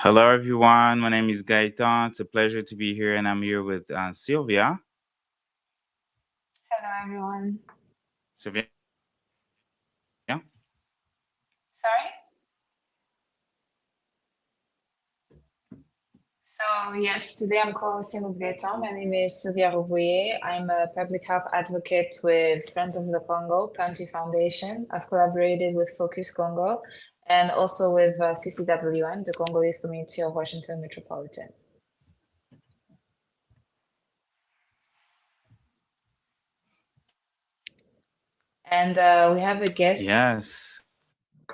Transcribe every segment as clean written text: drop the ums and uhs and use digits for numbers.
Hello, everyone. My name is Gaetan. It's a pleasure to be here, and I'm here with Sylvia. Hello, everyone. Sylvia. Sorry? So, yes, today I'm co-hosting with Gaëtan. My name is Sylvia Rouvoyer. I'm a public health advocate with Friends of the Congo, Pansy Foundation. I've collaborated with Focus Congo and also with CCWN, the Congolese Community of Washington Metropolitan. And we have a guest. Yes.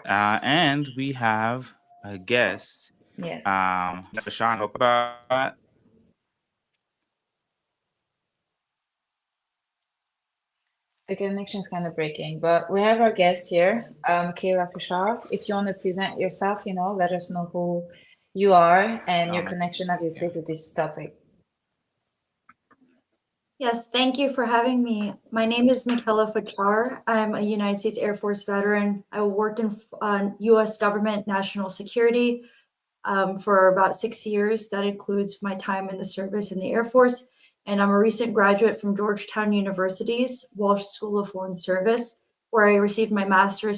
And we have a guest. Yeah. For Sean. Hope about. The connection is kind of breaking, but we have our guest here, Kayla Fishar. If you want to present yourself, let us know who you are and your connection, Yeah. obviously, to this topic. Yes, thank you for having me. My name is Michaela Fachar. I'm a United States Air Force veteran. I worked in U.S. government national security for about 6 years. That includes my time in the service in the Air Force. And I'm a recent graduate from Georgetown University's Walsh School of Foreign Service, where I received my Master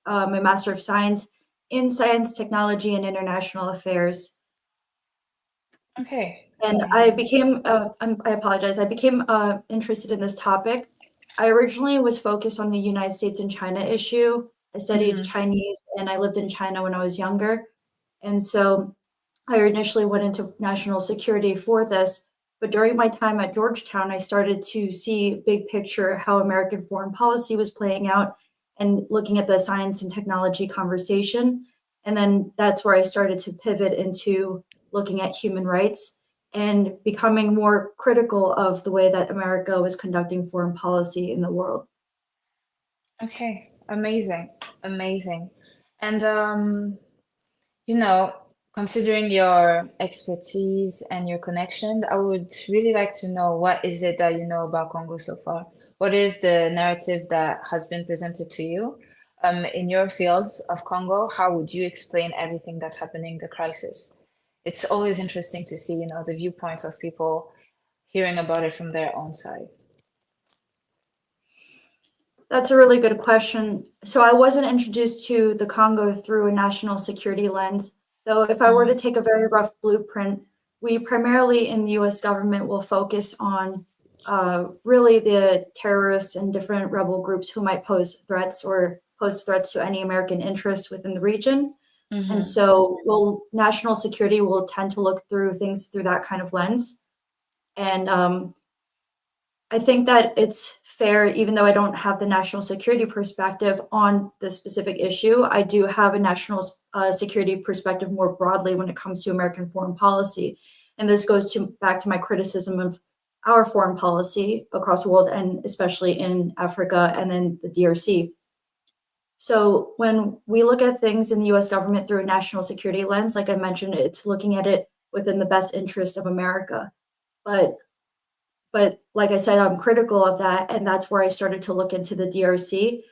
of Science in Science, Technology, and International Affairs. Okay. And I apologize, I became interested in this topic. I originally was focused on the United States and China issue. I studied Chinese and I lived in China when I was younger. And so I initially went into national security for this. But during my time at Georgetown, I started to see big picture how American foreign policy was playing out and looking at the science and technology conversation. And then that's where I started to pivot into looking at human rights and becoming more critical of the way that America was conducting foreign policy in the world. Okay. Amazing. Amazing. And considering your expertise and your connection, I would really like to know what is it that you know about Congo so far? What is the narrative that has been presented to you? In your fields of Congo, how would you explain everything that's happening, the crisis? It's always interesting to see, the viewpoints of people hearing about it from their own side. That's a really good question. So I wasn't introduced to the Congo through a national security lens, though if I were to take a very rough blueprint, we primarily in the US government will focus on really the terrorists and different rebel groups who might pose threats to any American interest within the region. And so national security will tend to look through things through that kind of lens. And I think that it's fair, even though I don't have the national security perspective on this specific issue, I do have a national security perspective more broadly when it comes to American foreign policy. And this goes back to my criticism of our foreign policy across the world, and especially in Africa and then the DRC. So when we look at things in the US government through a national security lens, like I mentioned, it's looking at it within the best interest of America. But like I said, I'm critical of that, and that's where I started to look into the DRC.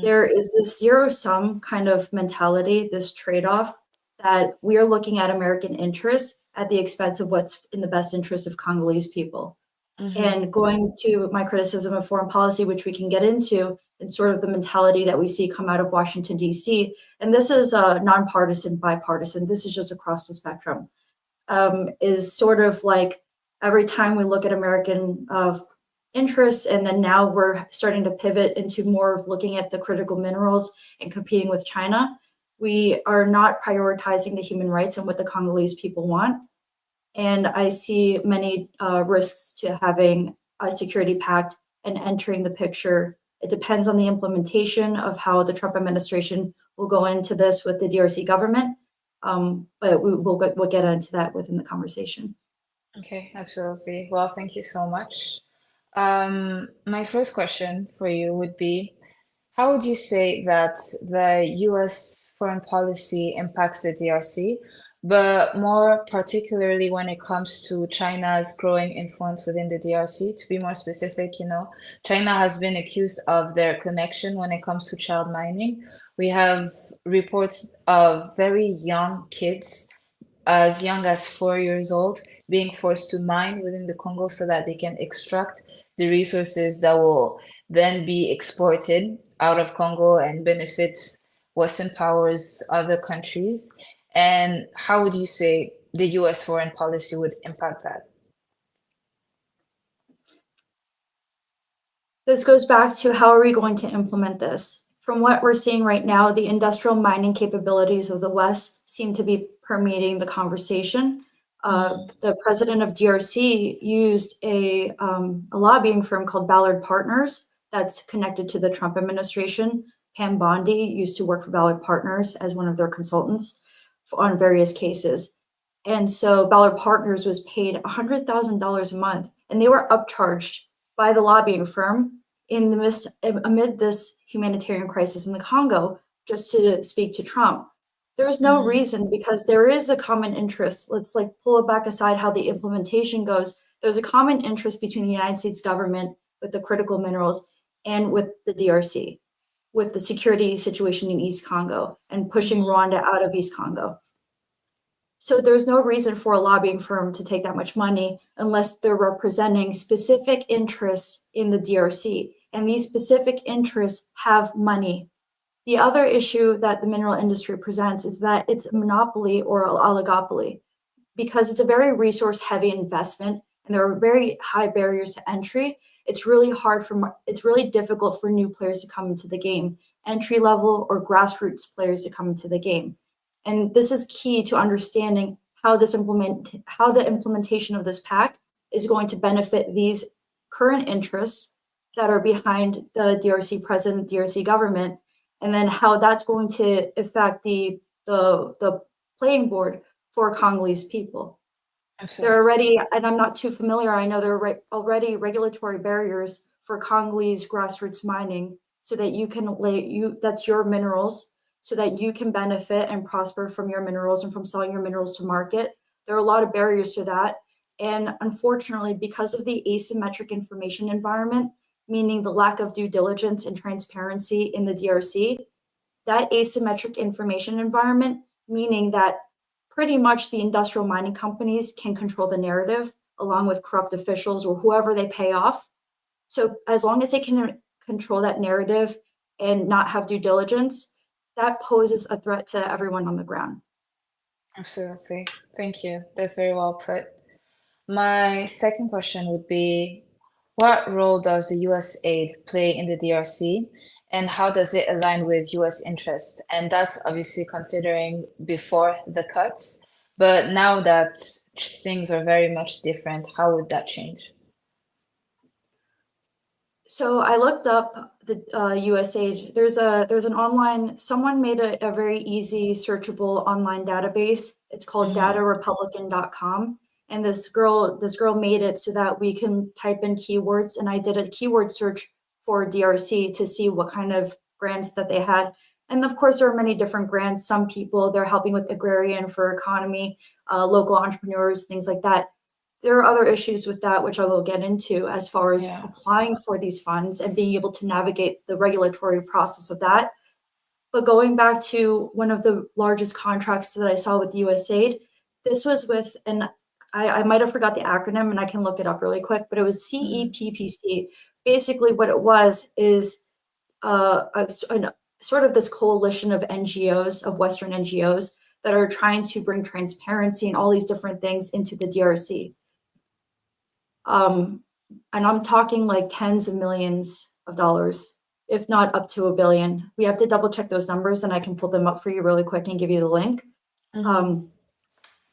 There is this zero-sum kind of mentality, this trade-off, that we are looking at American interests at the expense of what's in the best interest of Congolese people. And going to my criticism of foreign policy, which we can get into, and sort of the mentality that we see come out of Washington, D.C., and this is nonpartisan, bipartisan, this is just across the spectrum, is sort of like every time we look at American interests, and then now we're starting to pivot into more of looking at the critical minerals and competing with China, we are not prioritizing the human rights and what the Congolese people want. And I see many risks to having a security pact and entering the picture. It depends on the implementation of how the Trump administration will go into this with the DRC government. But we'll get into that within the conversation. Okay, absolutely. Well, thank you so much. My first question for you would be, how would you say that the US foreign policy impacts the DRC, but more particularly when it comes to China's growing influence within the DRC? To be more specific, China has been accused of their connection when it comes to child mining. We have reports of very young kids as young as 4 years old being forced to mine within the Congo so that they can extract the resources that will then be exported out of Congo and benefits Western powers, other countries. And how would you say the US foreign policy would impact that? This goes back to how are we going to implement this? From what we're seeing right now, the industrial mining capabilities of the West seem to be permeating the conversation. The president of DRC used a lobbying firm called Ballard Partners that's connected to the Trump administration. Pam Bondi used to work for Ballard Partners as one of their consultants on various cases. And so Ballard Partners was paid $100,000 a month, and they were upcharged by the lobbying firm in the midst amid this humanitarian crisis in the Congo just to speak to Trump. There's no reason because there is a common interest. Let's like pull it back aside how the implementation goes. There's a common interest between the United States government with the critical minerals and with the DRC, with the security situation in East Congo and pushing Rwanda out of East Congo. So there's no reason for a lobbying firm to take that much money unless they're representing specific interests in the DRC. And these specific interests have money. The other issue that the mineral industry presents is that it's a monopoly or an oligopoly because it's a very resource heavy investment and there are very high barriers to entry. It's really difficult for new players to come into the game, entry level or grassroots players to come into the game. And this is key to understanding how the implementation of this pact is going to benefit these current interests that are behind the DRC president, DRC government, and then how that's going to affect the playing board for Congolese people. Absolutely. There are already, and I'm not too familiar, I know there are already regulatory barriers for Congolese grassroots mining so that you can that's your minerals, so that you can benefit and prosper from your minerals and from selling your minerals to market. There are a lot of barriers to that. And unfortunately, because of the asymmetric information environment, meaning the lack of due diligence and transparency in the DRC, that asymmetric information environment, meaning that pretty much the industrial mining companies can control the narrative along with corrupt officials or whoever they pay off. So as long as they can control that narrative and not have due diligence, that poses a threat to everyone on the ground. Absolutely. Thank you. That's very well put. My second question would be, what role does the US aid play in the DRC and how does it align with US interests? And that's obviously considering before the cuts, but now that things are very much different, how would that change? So I looked up the USAID. There's an online. Someone made a very easy searchable online database. It's called datarepublican.com, and this girl made it so that we can type in keywords. And I did a keyword search for DRC to see what kind of grants that they had. And of course, there are many different grants. Some people they're helping with agrarian for economy, local entrepreneurs, things like that. There are other issues with that, which I will get into as far as applying for these funds and being able to navigate the regulatory process of that. But going back to one of the largest contracts that I saw with USAID, this was with, and I might have forgot the acronym and I can look it up really quick, but it was CEPPC. Basically, what it was is sort of this coalition of NGOs, of Western NGOs, that are trying to bring transparency and all these different things into the DRC. And I'm talking like tens of millions of dollars, if not up to $1 billion. We have to double check those numbers and I can pull them up for you really quick and give you the link. And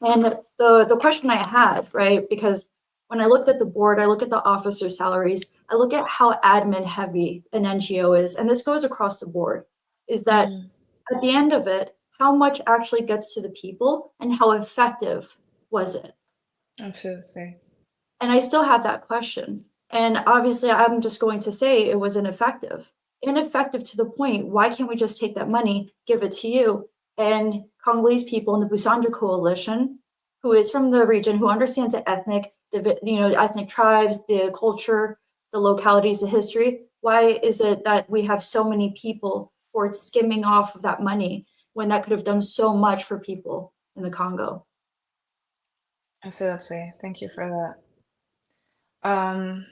the question I had, right, because when I looked at the board, I look at the officer salaries, I look at how admin heavy an NGO is, and this goes across the board, is that at the end of it, how much actually gets to the people and how effective was it? Absolutely. And I still have that question. And obviously, I'm just going to say it was ineffective. Ineffective to the point, why can't we just take that money, give it to you? And Congolese people in the Busanja Coalition, who is from the region, who understands the ethnic tribes, the culture, the localities, the history, why is it that we have so many people who are skimming off of that money when that could have done so much for people in the Congo? Absolutely. Thank you for that.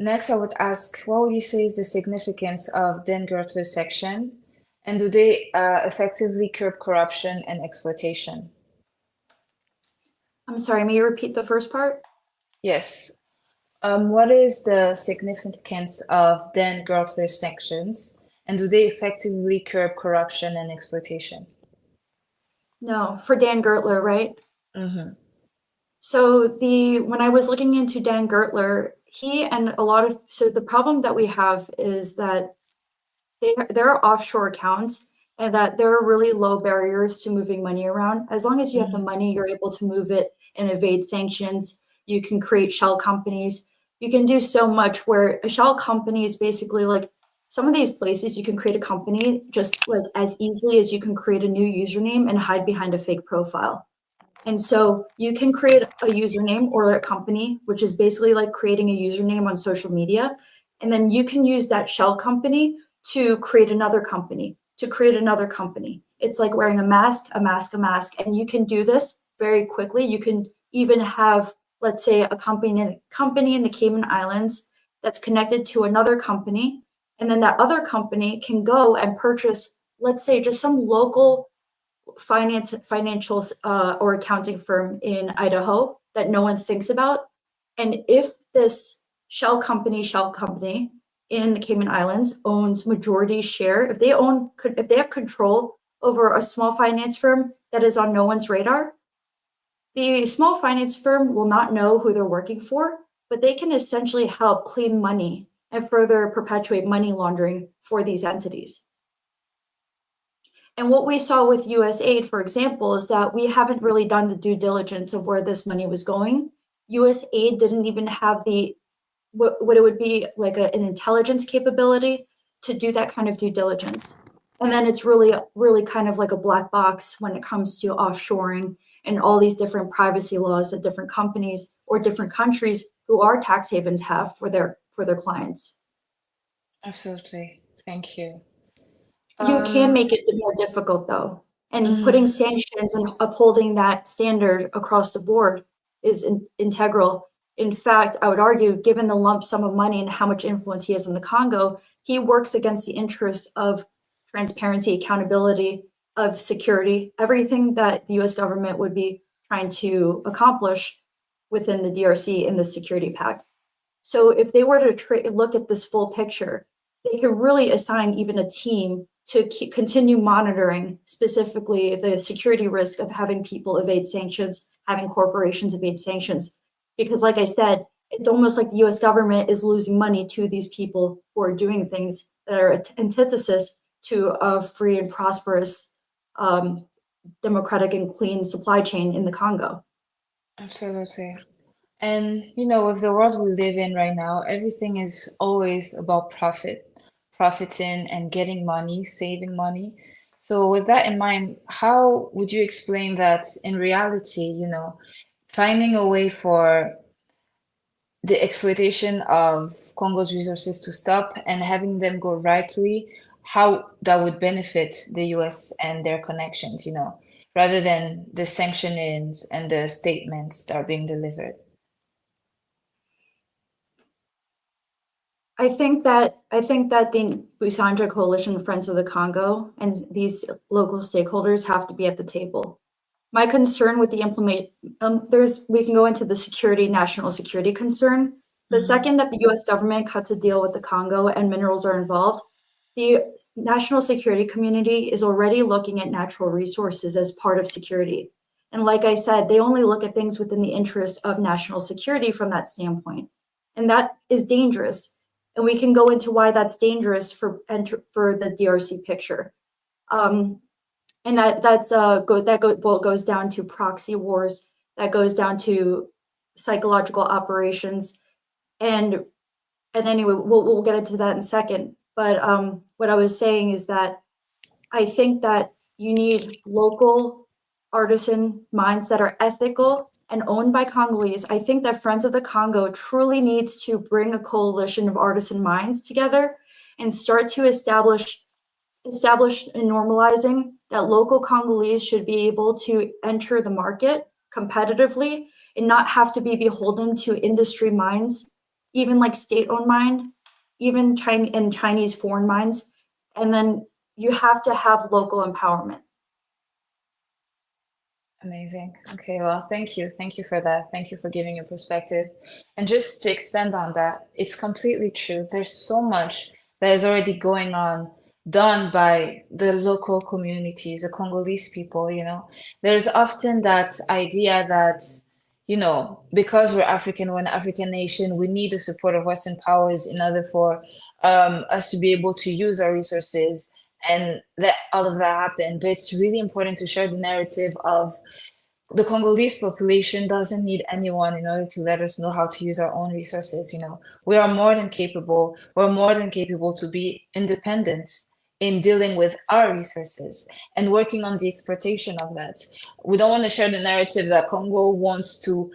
Next, I would ask, what would you say is the significance of Dan Gertler's section, and do they effectively curb corruption and exploitation? I'm sorry, may you repeat the first part? Yes. What is the significance of Dan Gertler's sanctions, and do they effectively curb corruption and exploitation? No, for Dan Gertler, right? Mm-hmm. So when I was looking into Dan Gertler, the problem that we have is that there are offshore accounts and that there are really low barriers to moving money around. As long as you have the Mm-hmm. money, you're able to move it and evade sanctions. You can create shell companies. You can do so much where a shell company is basically like some of these places you can create a company just like as easily as you can create a new username and hide behind a fake profile. And so you can create a username or a company, which is basically like creating a username on social media. And then you can use that shell company to create another company, to create another company. It's like wearing a mask, a mask, a mask. And you can do this very quickly. You can even have, let's say, a company in the Cayman Islands that's connected to another company. And then that other company can go and purchase, let's say, just some local financial or accounting firm in Idaho that no one thinks about. And if this shell company in the Cayman Islands owns majority share, if they have control over a small finance firm that is on no one's radar, the small finance firm will not know who they're working for, but they can essentially help clean money and further perpetuate money laundering for these entities. And what we saw with USAID, for example, is that we haven't really done the due diligence of where this money was going. USAID didn't even have what it would be like an intelligence capability to do that kind of due diligence. And then it's really, really kind of like a black box when it comes to offshoring and all these different privacy laws that different companies or different countries who are tax havens have for their clients. Absolutely. Thank you. You can Um, make it more difficult though, and putting mhm. sanctions and upholding that standard across the board is integral. In fact, I would argue, given the lump sum of money and how much influence he has in the Congo, he works against the interest of transparency, accountability, of security, everything that the US government would be trying to accomplish within the DRC in the security pact. So if they were to look at this full picture, they could really assign even a team to continue monitoring specifically the security risk of having people evade sanctions, having corporations evade sanctions. Because like I said, it's almost like the US government is losing money to these people who are doing things that are antithesis to a free and prosperous, democratic and clean supply chain in the Congo. Absolutely. And with the world we live in right now, everything is always about profiting and getting money, saving money. So with that in mind, how would you explain that in reality, finding a way for the exploitation of Congo's resources to stop and having them go rightly, how that would benefit the US and their connections, rather than the sanctionings and the statements that are being delivered? I think that the Busanja Coalition Friends of the Congo and these local stakeholders have to be at the table. My concern with the implement we can go into the national security concern. The Mhm. second that the US government cuts a deal with the Congo and minerals are involved, the national security community is already looking at natural resources as part of security. And like I said, they only look at things within the interest of national security from that standpoint. And that is dangerous. And we can go into why that's dangerous for the DRC picture. Um, and goes down to proxy wars, that goes down to psychological operations, and anyway, we'll get into that in a second. But what I was saying is that I think that you need local artisan mines that are ethical and owned by Congolese. I think that Friends of the Congo truly needs to bring a coalition of artisan mines together and start to establish and normalizing that local Congolese should be able to enter the market competitively and not have to be beholden to industry mines, even like state-owned mine, even Chinese foreign mines. And then you have to have local empowerment. Amazing. Okay, well, thank you. Thank you for that. Thank you for giving your perspective. And just to expand on that, it's completely true. There's so much that is already going on, done by the local communities, the Congolese people, you know. There's often that idea that, you know, because we're African, we're an African nation, we need the support of Western powers in order for us to be able to use our resources and let all of that happen. But it's really important to share the narrative of the Congolese population doesn't need anyone in order to let us know how to use our own resources. You know, we are more than capable. We're more than capable to be independent in dealing with our resources and working on the exploitation of that. We don't want to share the narrative that Congo wants to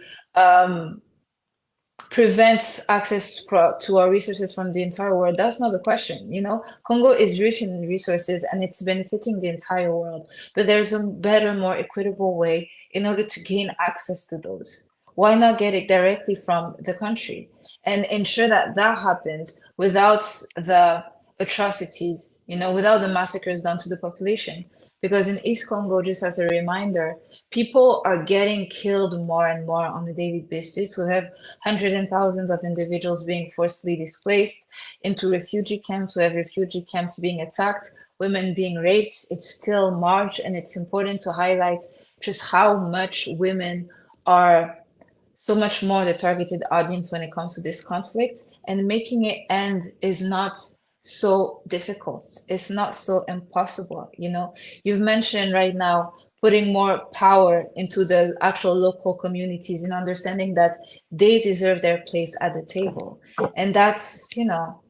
prevent access to our resources from the entire world. That's not the question. You know, Congo is rich in resources and it's benefiting the entire world, but there's a better, more equitable way in order to gain access to those. Why not get it directly from the country and ensure that that happens without the atrocities, you know, without the massacres done to the population? Because in East Congo, just as a reminder, people are getting killed more and more on a daily basis. We have hundreds and thousands of individuals being forcibly displaced into refugee camps. We have refugee camps being attacked, women being raped. It's still March, and it's important to highlight just how much women are so much more the targeted audience when it comes to this conflict, and making it end is not so difficult. It's not so impossible. You know, you've mentioned right now putting more power into the actual local communities and understanding that they deserve their place at the table. And that's, you know,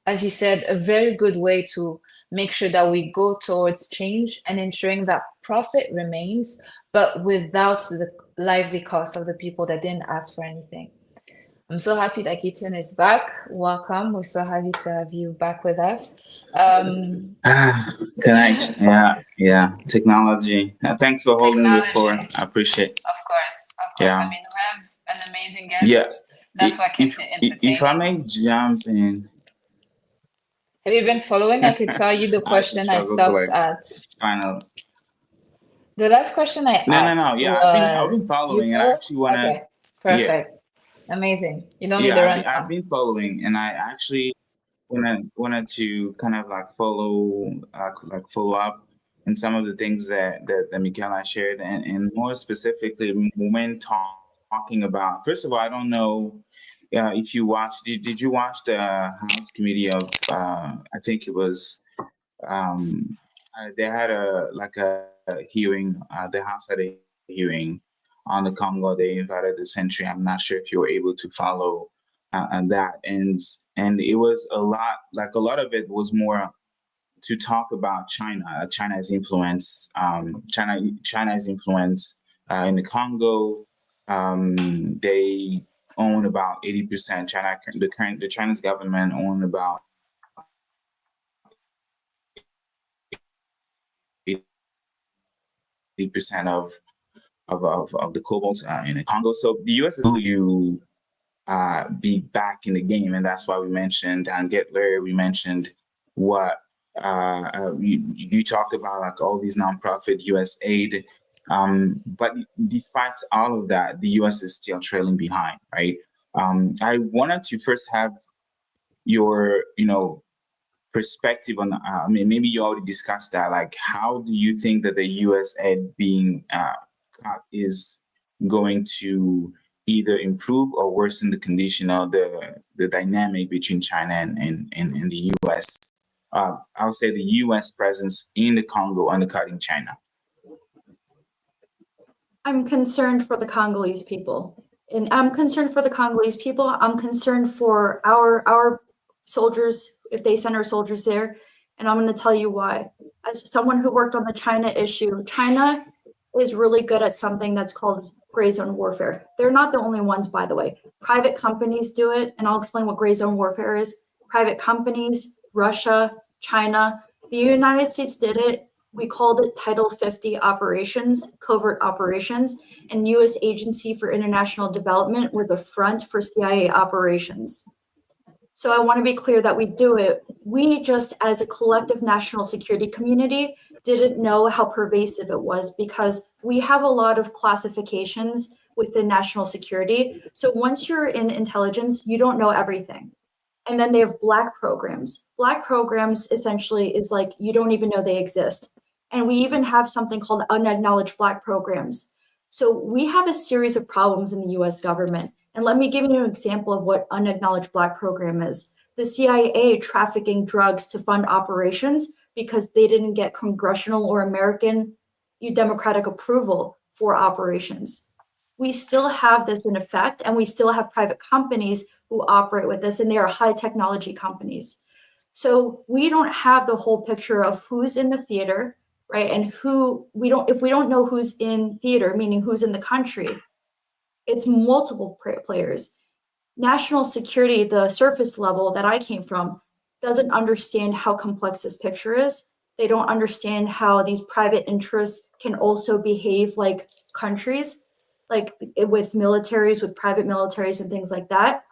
as you said, a very good way to make sure that we go towards change and ensuring that profit remains, but without the lively cost of the people that didn't ask for anything. I'm so happy that Keaton is back. Welcome. We're so happy to have you back with us. Connection. Yeah. Technology. Thanks for holding the fort. Technology. I appreciate. Of course. Yeah. I mean, we have an amazing Yeah. guest. That's why I kept it If I entertaining. may jump in, Have you been following? I could tell you the I actually question I struggle to stopped like at. find out. The last question I No. asked Yeah, I've been was, you following, and I follow? actually wanna. Okay, Yeah, perfect. Amazing. You don't need yeah. the I've rundown. been following, and I actually wanted to kind of like follow up in some of the things that Michaela shared, and more specifically when talking about. First of all, I don't know if you watched. Did you watch the House Committee of? I think it was. Um, they had a hearing. The House had a hearing on the Congo. They invited the Century. I'm not sure if you were able to follow and that and it was a lot, like a lot of it was more to talk about China, China's influence in the Congo. They own about 80%. The Chinese government own about 80% of the cobalt in the Congo. So the U.S. is to be back in the game, and that's why we mentioned and get where we mentioned what you talked about, like all these nonprofit U.S. aid. But despite all of that, the U.S. is still trailing behind, right? I wanted to first have your, perspective on. I mean, maybe you already discussed that. Like, how do you think that the U.S. aid being cut is going to either improve or worsen the condition of the dynamic between China and the U.S. I would say the U.S. presence in the Congo undercutting China. I'm concerned for the Congolese people. And I'm concerned for the Congolese people. I'm concerned for our soldiers, if they send our soldiers there. And I'm going to tell you why. As someone who worked on the China issue, China is really good at something that's called gray zone warfare. They're not the only ones, by the way. Private companies do it, and I'll explain what gray zone warfare is. Private companies, Russia, China, the United States did it We called it Title 50 operations, covert operations, and U.S. Agency for International Development was a front for CIA operations. So I want to be clear that we do it. We just, as a collective national security community, didn't know how pervasive it was because we have a lot of classifications within national security. So once you're in intelligence, you don't know everything. And then they have black programs. Black programs essentially is like you don't even know they exist. And we even have something called unacknowledged black programs. So we have a series of problems in the US government. And let me give you an example of what unacknowledged black program is. The CIA trafficking drugs to fund operations because they didn't get congressional or American democratic approval for operations. We still have this in effect, and we still have private companies who operate with this, and they are high technology companies. So we don't have the whole picture of who's in the theater, right? And who we don't, if we don't know who's in theater, meaning who's in the country, it's multiple players. National security, the surface level that I came from, doesn't understand how complex this picture is. They don't understand how these private interests can also behave like countries, like with militaries, with private militaries and things like that.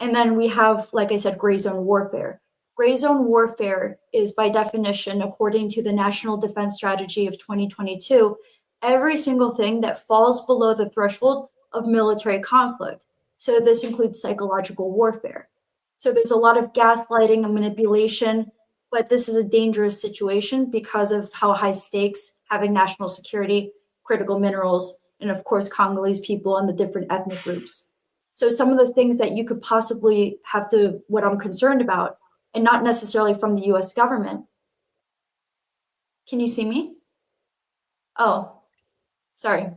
And then we have, like I said, gray zone warfare. Gray zone warfare is by definition, according to the National Defense Strategy of 2022, every single thing that falls below the threshold of military conflict. So this includes psychological warfare. So there's a lot of gaslighting and manipulation, but this is a dangerous situation because of how high stakes having national security, critical minerals, and of course, Congolese people and the different ethnic groups. So some of the things that you could possibly have to, what I'm concerned about, and not necessarily from the US government. Can you see me? Oh, sorry.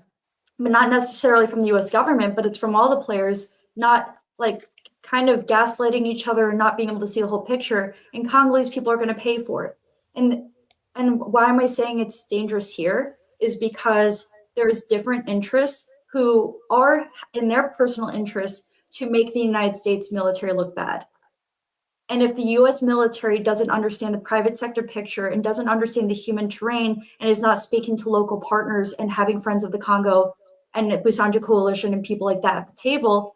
But not necessarily from the US government, but it's from all the players, not like kind of gaslighting each other and not being able to see the whole picture. And Congolese people are going to pay for it. And why am I saying it's dangerous here? Is because there's different interests who are in their personal interests to make the United States military look bad. And if the US military doesn't understand the private sector picture and doesn't understand the human terrain and is not speaking to local partners and having Friends of the Congo and Busanja Coalition and people like that at the table,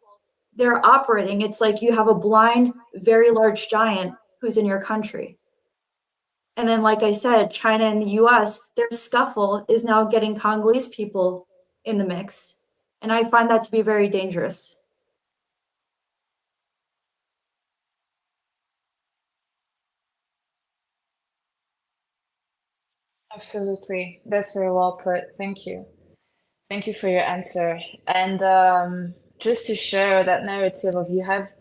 they're operating. It's like you have a blind, very large giant who's in your country. And then, like I said, China and the US, their scuffle is now getting Congolese people in the mix. And I find that to be very dangerous. Absolutely. That's very well put. Thank you. Thank you for your answer. And just to share that narrative of you have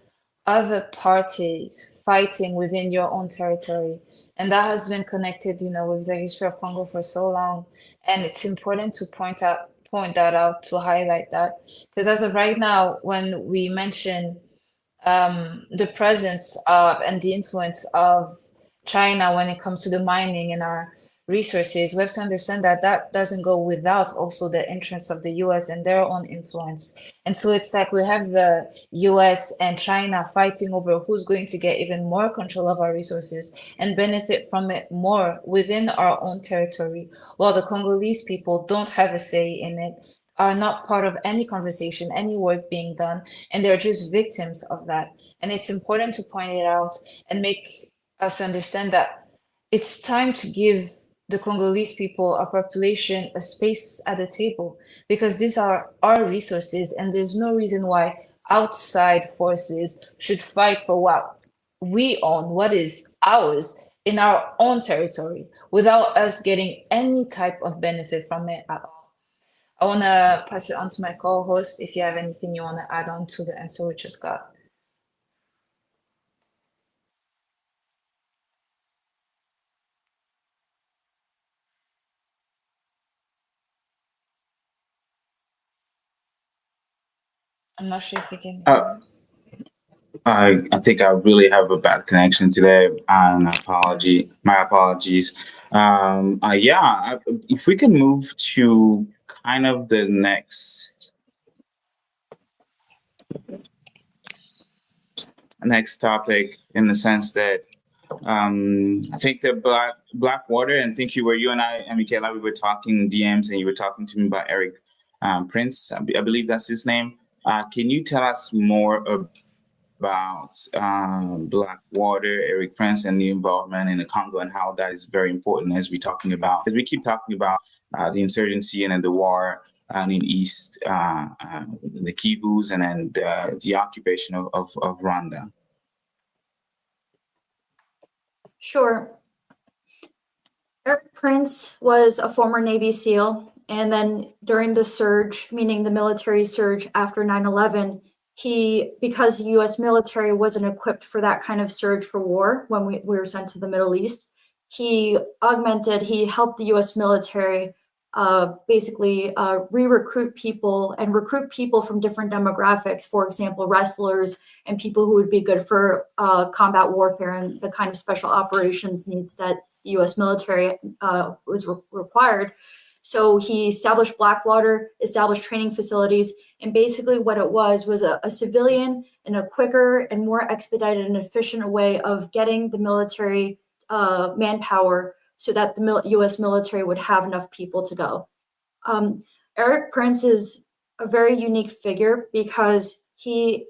other parties fighting within your own territory, and that has been connected, with the history of Congo for so long. And it's important to point that out, to highlight that, because as of right now, when we mention the presence of and the influence of China when it comes to the mining and our resources, we have to understand that that doesn't go without also the interests of the US and their own influence. And so it's like we have the US and China fighting over who's going to get even more control of our resources and benefit from it more within our own territory, while the Congolese people don't have a say in it, are not part of any conversation, any work being done, and they're just victims of that. And it's important to point it out and make us understand that it's time to give the Congolese people, our population, a space at the table, because these are our resources, and there's no reason why outside forces should fight for what we own, what is ours in our own territory, without us getting any type of benefit from it at all. I want to pass it on to my co-host if you have anything you want to add on to the answer we just got. I'm not sure if you can hear us. I think I really have a bad connection today, and my apologies. If we can move to kind of the next topic, in the sense that I think the Blackwater, and think you and I, and Michaela, we were talking DMs, and you were talking to me about Eric Prince. I believe that's his name. Can you tell us more about Blackwater, Eric Prince, and the involvement in the Congo, and how that is very important as we keep talking about the insurgency and then the war in East, the Kivus, and then the occupation of Rwanda. Sure. Eric Prince was a former Navy SEAL, and then during the surge, meaning the military surge after 9/11, because the US military wasn't equipped for that kind of surge for war when we were sent to the Middle East, he helped the US military basically re-recruit people and recruit people from different demographics, for example, wrestlers and people who would be good for combat warfare and the kind of special operations needs that the US military was required. So he established Blackwater, established training facilities, and basically what it was a civilian and a quicker and more expedited and efficient way of getting the military manpower so that the US military would have enough people to go. Eric Prince is a very unique figure because he's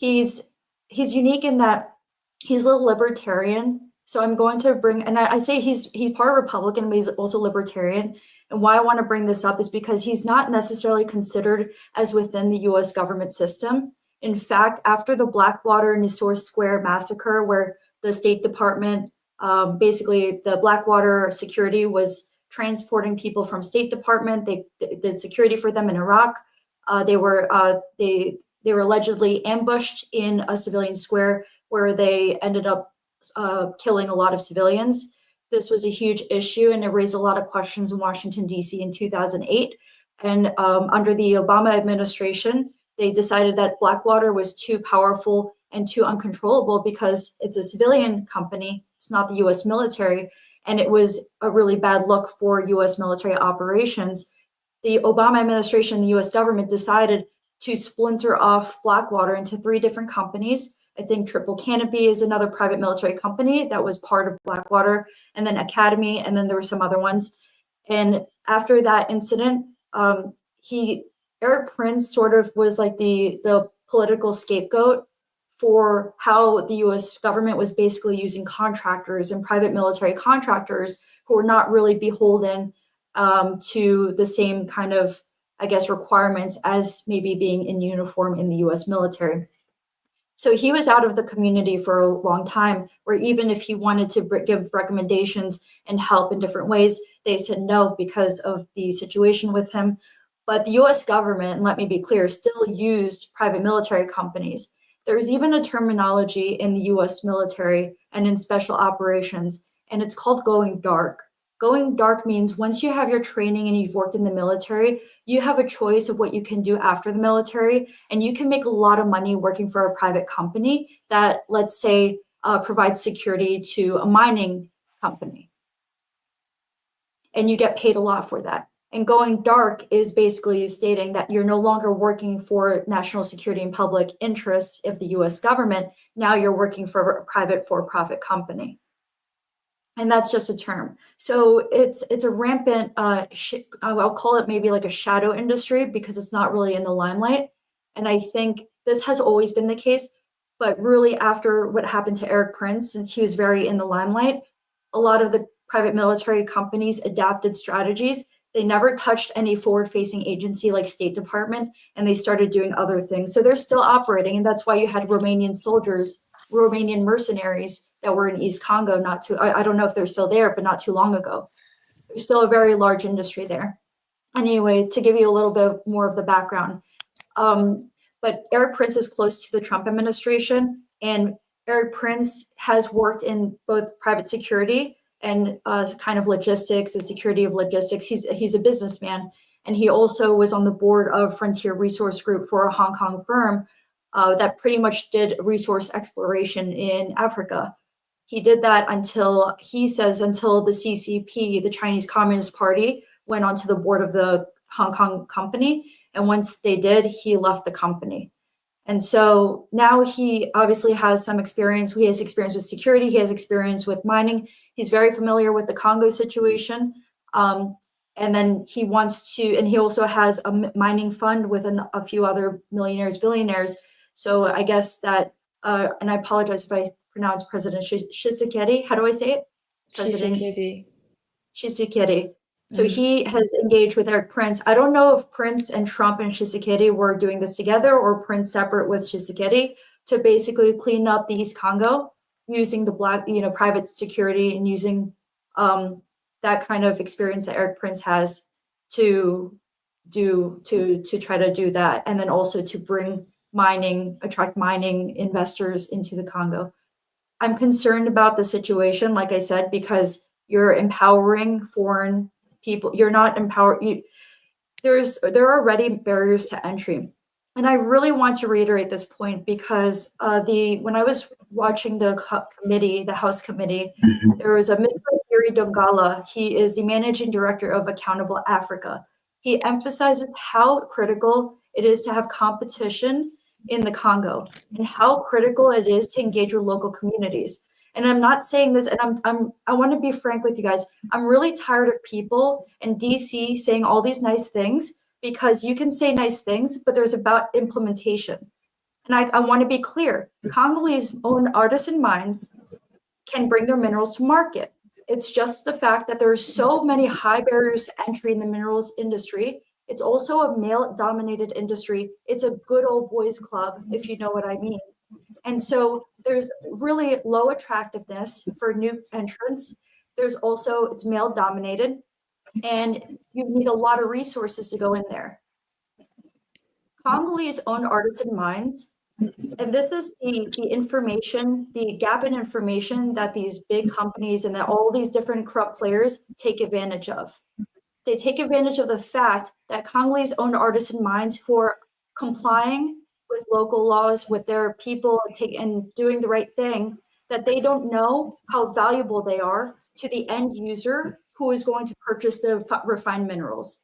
unique in that he's a libertarian. So I'm going to bring, and I say he's part Republican, but he's also libertarian. And why I want to bring this up is because he's not necessarily considered as within the US government system. In fact, after the Blackwater Nisour Square massacre, where the State Department, basically the Blackwater security was transporting people from State Department, they did security for them in Iraq. They were allegedly ambushed in a civilian square where they ended up killing a lot of civilians. This was a huge issue, and it raised a lot of questions in Washington, D.C. in 2008. And under the Obama administration, they decided that Blackwater was too powerful and too uncontrollable because it's a civilian company. It's not the U.S. military. And it was a really bad look for U.S. military operations. The Obama administration, the U.S. government decided to splinter off Blackwater into 3 different companies. I think Triple Canopy is another private military company that was part of Blackwater, and then Academy, and then there were some other ones. And after that incident, Eric Prince sort of was like the political scapegoat for how the US government was basically using contractors and private military contractors who were not really beholden to the same kind of, I guess, requirements as maybe being in uniform in the US military. So he was out of the community for a long time, where even if he wanted to give recommendations and help in different ways, they said no because of the situation with him. But the US government, and let me be clear, still used private military companies. There's even a terminology in the US military and in special operations, and it's called going dark. Going dark means once you have your training and you've worked in the military, you have a choice of what you can do after the military, and you can make a lot of money working for a private company that, let's say, provides security to a mining company. And you get paid a lot for that. And going dark is basically stating that you're no longer working for national security and public interests of the US government. Now you're working for a private for-profit company. And that's just a term. So it's a rampant, I'll call it maybe like a shadow industry because it's not really in the limelight. And I think this has always been the case, but really after what happened to Eric Prince, since he was very in the limelight, a lot of the private military companies adapted strategies. They never touched any forward-facing agency like State Department, and they started doing other things. So they're still operating, and that's why you had Romanian soldiers, Romanian mercenaries that were in East Congo I don't know if they're still there, but not too long ago. There's still a very large industry there. Anyway, to give you a little bit more of the background, but Eric Prince is close to the Trump administration, and Eric Prince has worked in both private security and kind of logistics and security of logistics. He's a businessman, and he also was on the board of Frontier Resource Group for a Hong Kong firm that pretty much did resource exploration in Africa. He did that until the CCP, the Chinese Communist Party, went onto the board of the Hong Kong company. And once they did, he left the company. And so now he obviously has some experience. He has experience with security. He has experience with mining. He's very familiar with the Congo situation. And then he wants to, and he also has a mining fund with a few other millionaires, billionaires. So I guess that, and I apologize if I pronounce President Tshisekedi. How do I say it? President Tshisekedi. So he has engaged with Eric Prince. I don't know if Prince and Trump and Tshisekedi were doing this together or Prince separate with Tshisekedi to basically clean up the East Congo using the private security and using that kind of experience that Eric Prince has to try to do that, and then also to attract mining investors into the Congo. I'm concerned about the situation, like I said, because you're empowering foreign people. You're not empower. There are already barriers to entry, and I really want to reiterate this point because when I was watching the House committee, there was a Mr. Yuri Dongala. He is the managing director of Accountable Africa. He emphasizes how critical it is to have competition in the Congo and how critical it is to engage with local communities. And I'm not saying this, and I want to be frank with you guys. I'm really tired of people in DC saying all these nice things, because you can say nice things, but there's about implementation. And I want to be clear, Congolese own artisan mines can bring their minerals to market. It's just the fact that there are so many high barriers to entry in the minerals industry. It's also a male-dominated industry. It's a good old boys club, if you know what I mean. And so there's really low attractiveness for new entrants. It's male-dominated, and you need a lot of resources to go in there. Congolese own artisan mines, and this is the information, the gap in information that these big companies and that all these different corrupt players take advantage of. They take advantage of the fact that Congolese own artisan mines who are complying with local laws, with their people, and doing the right thing, that they don't know how valuable they are to the end user who is going to purchase the refined minerals.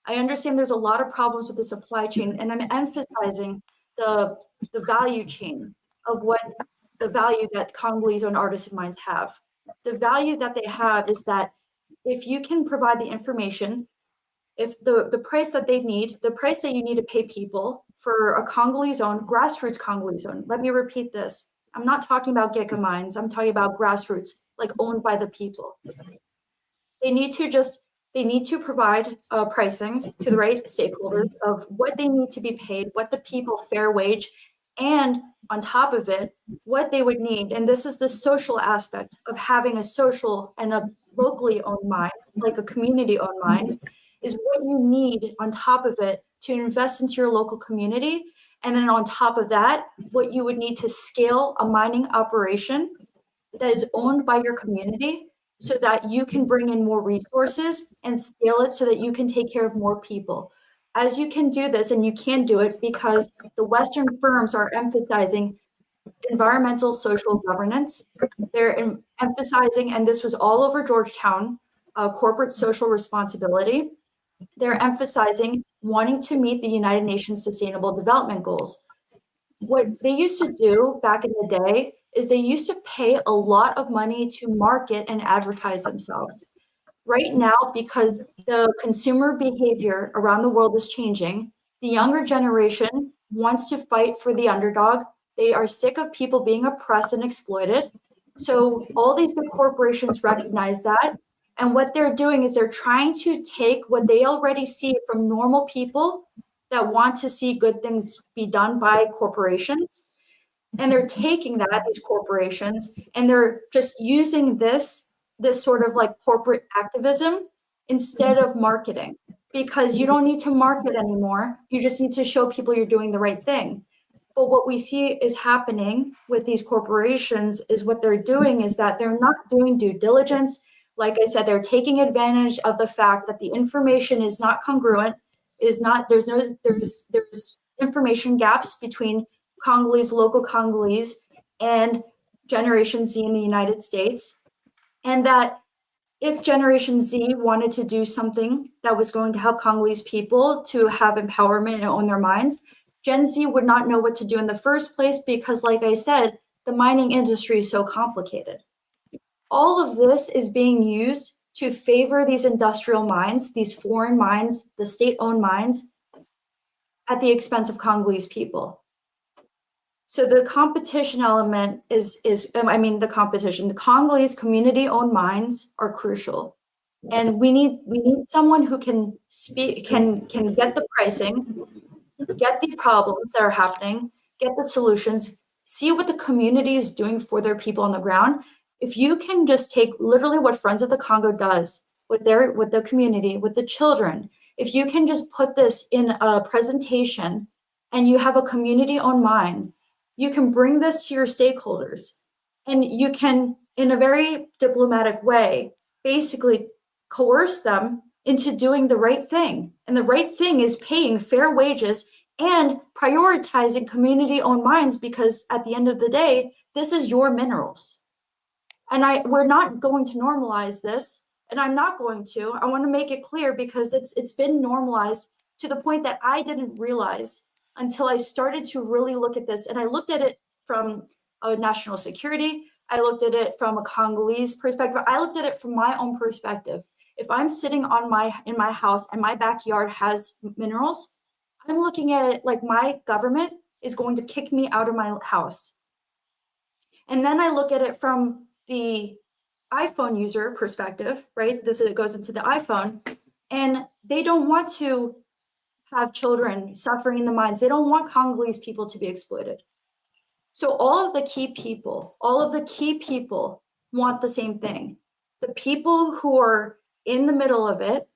I understand there's a lot of problems with the supply chain, and I'm emphasizing the value chain of what the value that Congolese owned artisan mines have. The value that they have is that if you can provide the information, if the price that they need, the price that you need to pay people for a Congolese owned, grassroots Congolese owned, let me repeat this. I'm not talking about Geka mines. I'm talking about grassroots, like owned by the people. They need to provide pricing to the right stakeholders of what they need to be paid, what the people fair wage, and on top of it, what they would need. And this is the social aspect of having a social and a locally owned mine, like a community owned mine, is what you need on top of it to invest into your local community. And then on top of that, what you would need to scale a mining operation that is owned by your community so that you can bring in more resources and scale it so that you can take care of more people. As you can do this, and you can do it because the Western firms are emphasizing environmental social governance. They're emphasizing, and this was all over Georgetown, corporate social responsibility. They're emphasizing wanting to meet the United Nations Sustainable Development Goals. What they used to do back in the day is they used to pay a lot of money to market and advertise themselves. Right now, because the consumer behavior around the world is changing, the younger generation wants to fight for the underdog. They are sick of people being oppressed and exploited. So all these big corporations recognize that. And what they're doing is they're trying to take what they already see from normal people that want to see good things be done by corporations. And they're taking that, these corporations, and they're just using this sort of like corporate activism instead of marketing, because you don't need to market anymore. You just need to show people you're doing the right thing. But what we see is happening with these corporations is what they're doing is that they're not doing due diligence. Like I said, they're taking advantage of the fact that the information is not congruent, there's information gaps between Congolese, local Congolese, and Generation Z in the United States. And that if Generation Z wanted to do something that was going to help Congolese people to have empowerment and own their minds, Gen Z would not know what to do in the first place because, like I said, the mining industry is so complicated. All of this is being used to favor these industrial mines, these foreign mines, the state-owned mines, at the expense of Congolese people. So the competition element the competition. The Congolese community-owned mines are crucial, and we need someone who can get the pricing, get the problems that are happening, get the solutions, see what the community is doing for their people on the ground. If you can just take literally what Friends of the Congo does with the community, with the children, if you can just put this in a presentation and you have a community-owned mine, you can bring this to your stakeholders and you can, in a very diplomatic way, basically coerce them into doing the right thing. And the right thing is paying fair wages and prioritizing community-owned mines, because at the end of the day, this is your minerals. And we're not going to normalize this, and I'm not going to. I want to make it clear, because it's been normalized to the point that I didn't realize until I started to really look at this. And I looked at it from a national security. I looked at it from a Congolese perspective. I looked at it from my own perspective. If I'm sitting in my house and my backyard has minerals, I'm looking at it like my government is going to kick me out of my house. And then I look at it from the iPhone user perspective, right? It goes into the iPhone, and they don't want to have children suffering in the mines. They don't want Congolese people to be exploited. So all of the key people want the same thing. The people who are in the middle of it,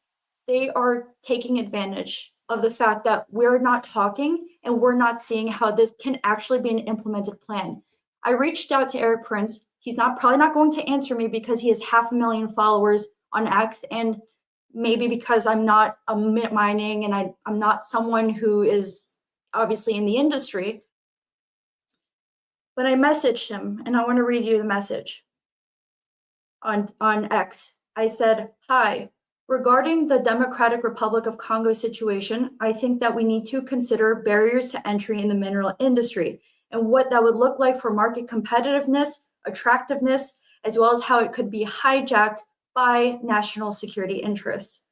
they are taking advantage of the fact that we're not talking and we're not seeing how this can actually be an implemented plan. I reached out to Eric Prince. He's probably not going to answer me, because he has 500,000 followers on X, and maybe because I'm not mining and I'm not someone who is obviously in the industry. But I messaged him, and I want to read you the message on X. I said, "Hi, regarding the Democratic Republic of Congo situation, I think that we need to consider barriers to entry in the mineral industry and what that would look like for market competitiveness, attractiveness, as well as how it could be hijacked by national security interests.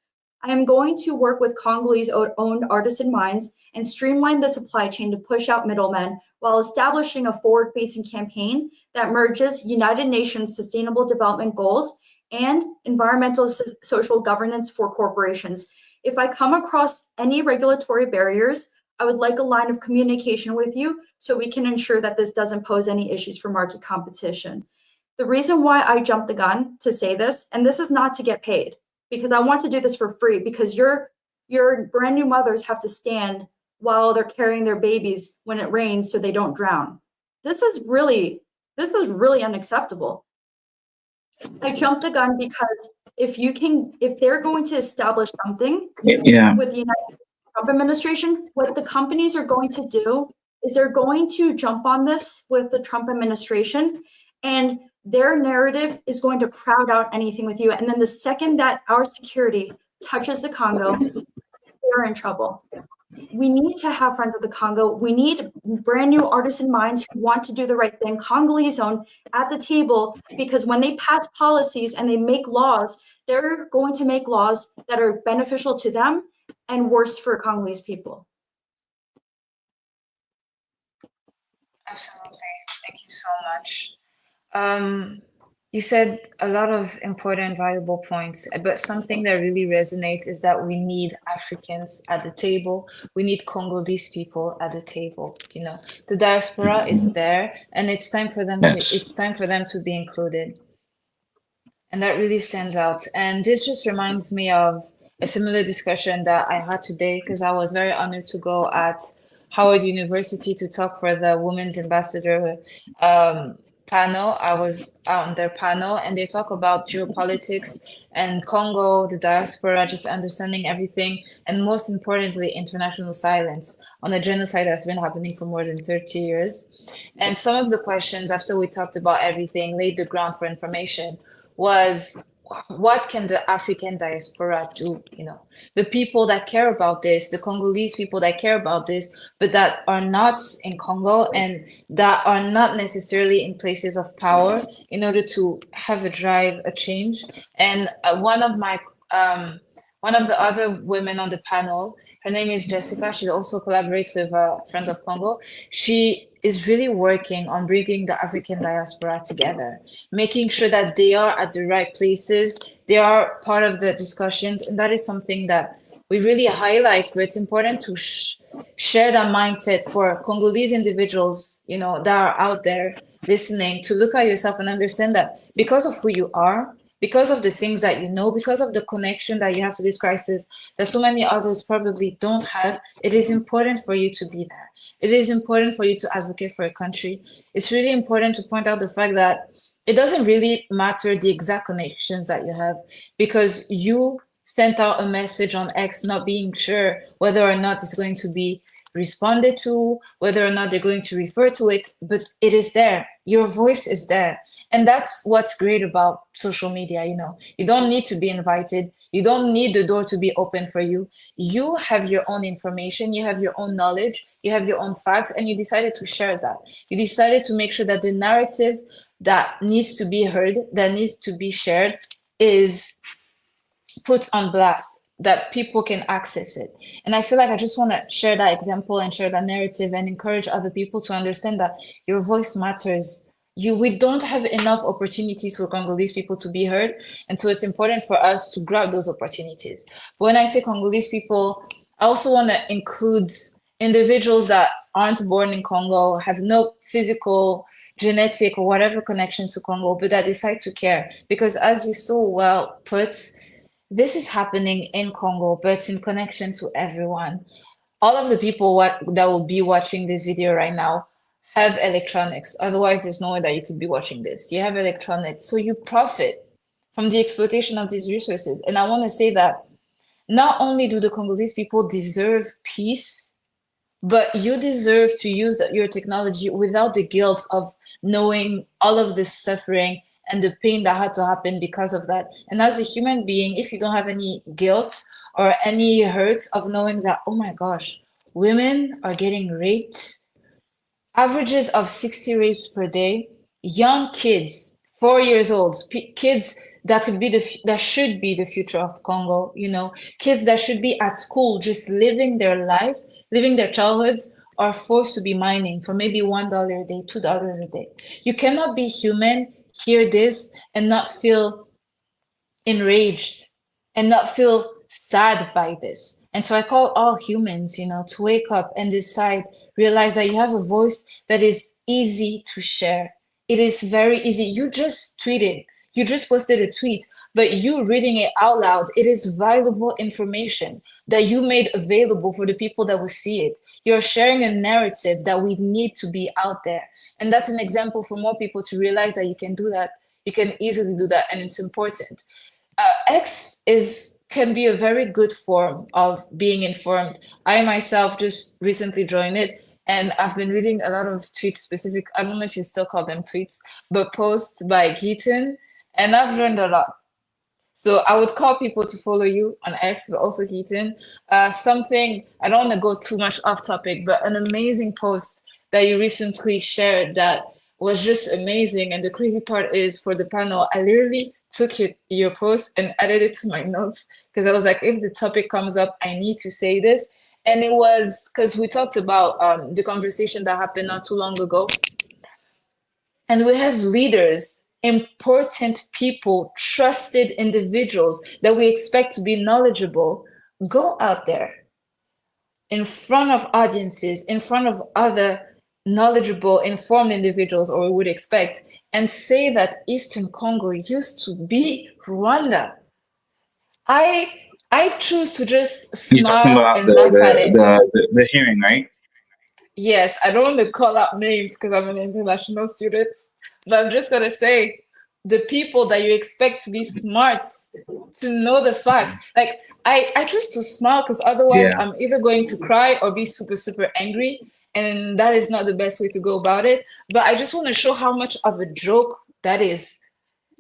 I am going to work with Congolese-owned artisan mines and streamline the supply chain to push out middlemen, while establishing a forward-facing campaign that merges United Nations Sustainable Development Goals and environmental social governance for corporations. If I come across any regulatory barriers, I would like a line of communication with you so we can ensure that this doesn't pose any issues for market competition." The reason why I jumped the gun to say this, and this is not to get paid, because I want to do this for free, because your brand new mothers have to stand while they're carrying their babies when it rains so they don't drown. This is really unacceptable. I jumped the gun because if they're going to establish something with the United Trump administration, what the companies are going to do is they're going to jump on this with the Trump administration, and their narrative is going to crowd out anything with you. And then the second that our security touches the Congo, they're in trouble. We need to have Friends of the Congo. We need brand new artisan minds who want to do the right thing, Congolese owned, at the table, because when they pass policies and they make laws, they're going to make laws that are beneficial to them and worse for Congolese people. Absolutely. Thank you so much. You said a lot of important, valuable points, but something that really resonates is that we need Africans at the table. We need Congolese people at the table. You know, the diaspora is there, and it's time for them to be included. And that really stands out. And this just reminds me of a similar discussion that I had today, because I was very honored to go at Howard University to talk for the Women's Ambassador panel. I was on their panel, and they talk about geopolitics and Congo, the diaspora, just understanding everything, and most importantly, international silence on a genocide that's been happening for more than 30 years. And some of the questions, after we talked about everything, laid the ground for information, was what can the African diaspora do? You know, the people that care about this, the Congolese people that care about this, but that are not in Congo and that are not necessarily in places of power in order to have a drive, a change. And one of the other women on the panel, her name is Jessica. She also collaborates with Friends of Congo. She is really working on bringing the African diaspora together, making sure that they are at the right places, they are part of the discussions, and that is something that we really highlight. But it's important to share that mindset for Congolese individuals, you know, that are out there listening, to look at yourself and understand that because of who you are, because of the things that you know, because of the connection that you have to this crisis that so many others probably don't have, it is important for you to be there. It is important for you to advocate for a country. It's really important to point out the fact that it doesn't really matter the exact connections that you have, because you sent out a message on X not being sure whether or not it's going to be responded to, whether or not they're going to refer to it, but it is there. Your voice is there. And that's what's great about social media. You know, you don't need to be invited. You don't need the door to be open for you. You have your own information, you have your own knowledge, you have your own facts, and you decided to share that. You decided to make sure that the narrative that needs to be heard, that needs to be shared, is put on blast, that people can access it. And I feel like I just want to share that example and share that narrative and encourage other people to understand that your voice matters. We don't have enough opportunities for Congolese people to be heard, and so it's important for us to grab those opportunities. But when I say Congolese people, I also want to include individuals that aren't born in Congo, have no physical, genetic, or whatever connection to Congo, but that decide to care. Because as you so well put, this is happening in Congo, but it's in connection to everyone. All of the people that will be watching this video right now have electronics. Otherwise, there's no way that you could be watching this. You have electronics, so you profit from the exploitation of these resources. And I want to say that not only do the Congolese people deserve peace, but you deserve to use your technology without the guilt of knowing all of this suffering and the pain that had to happen because of that. And as a human being, if you don't have any guilt or any hurt of knowing that, oh my gosh, women are getting raped, averages of 60 rapes per day, young kids, 4 years old, kids that could be that should be the future of Congo, you know, kids that should be at school just living their lives, living their childhoods, are forced to be mining for maybe $1 a day, $2 a day. You cannot be human, hear this, and not feel enraged and not feel sad by this. And so I call all humans, you know, to wake up and decide, realize that you have a voice that is easy to share. It is very easy. You just tweeted, you just posted a tweet, but you reading it out loud, it is valuable information that you made available for the people that will see it. You're sharing a narrative that we need to be out there. And that's an example for more people to realize that you can do that. You can easily do that, and it's important. X can be a very good form of being informed. I myself just recently joined it, and I've been reading a lot of tweets specific, I don't know if you still call them tweets, but posts by Keaton, and I've learned a lot. So I would call people to follow you on X, but also Keaton. Something, I don't want to go too much off topic, but an amazing post that you recently shared that was just amazing. And the crazy part is, for the panel, I literally took your post and added it to my notes, because I was like, if the topic comes up, I need to say this. And it was because we talked about the conversation that happened not too long ago. And we have leaders, important people, trusted individuals that we expect to be knowledgeable, go out there in front of audiences, in front of other knowledgeable, informed individuals, or we would expect, and say that Eastern Congo used to be Rwanda. I choose to just You're talking smile about and laugh at it. the hearing, right? Yes, I don't want to call out names because I'm an international student, but I'm just gonna say the people that you expect to be smart, to know the facts. Like I choose to smile because otherwise Yeah. I'm either going to cry or be super, super angry. And that is not the best way to go about it. But I just want to show how much of a joke that is.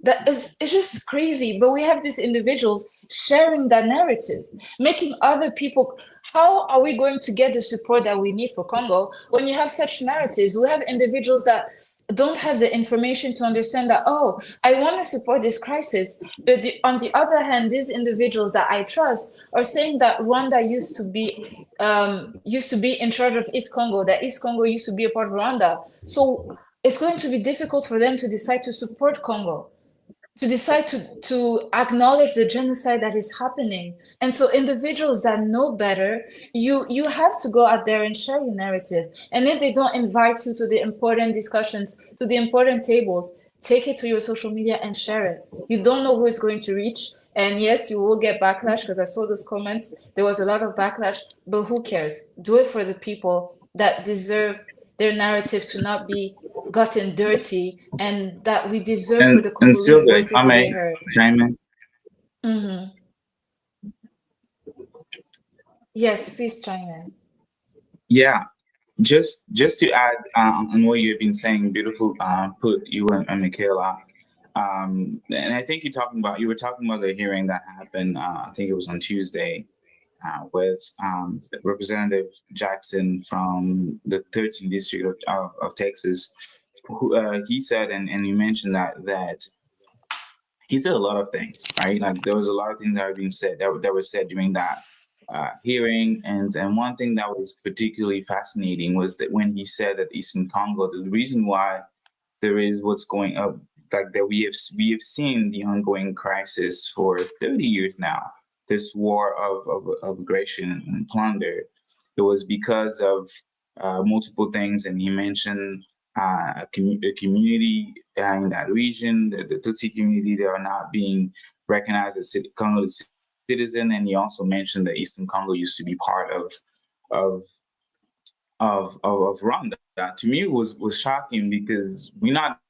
That is, it's just crazy. But we have these individuals sharing that narrative, making other people. How are we going to get the support that we need for Congo when you have such narratives? We have individuals that don't have the information to understand that, oh, I want to support this crisis. But on the other hand, these individuals that I trust are saying that Rwanda used to be in charge of East Congo, that East Congo used to be a part of Rwanda. So it's going to be difficult for them to decide to support Congo, to decide to acknowledge the genocide that is happening. And so individuals that know better, you have to go out there and share your narrative. And if they don't invite you to the important discussions, to the important tables, take it to your social media and share it. You don't know who it's going to reach. And yes, you will get backlash, because I saw those comments. There was a lot of backlash, but who cares? Do it for the people that deserve their narrative to not be gotten dirty, and that we deserve for the And Congolese Sylvia, if I voices to be may heard. chime in. Mm-hmm. Yes, please chime in. Yeah, just to add on what you've been saying, beautiful put you and Michaela. And I think you were talking about the hearing that happened. I think it was on Tuesday, with Representative Jackson from the 13th district of Texas, who he said, and you mentioned that he said a lot of things, right? Like there was a lot of things that were being said that were said during that hearing, and one thing that was particularly fascinating was that when he said that Eastern Congo, the reason why there is what's going up, like that we have seen the ongoing crisis for 30 years now, this war of aggression and plunder. It was because of multiple things, and he mentioned a community in that region, the Tutsi community, they are not being recognized as Congolese citizen, and he also mentioned that Eastern Congo used to be part of of Rwanda. To me, it was shocking because we're not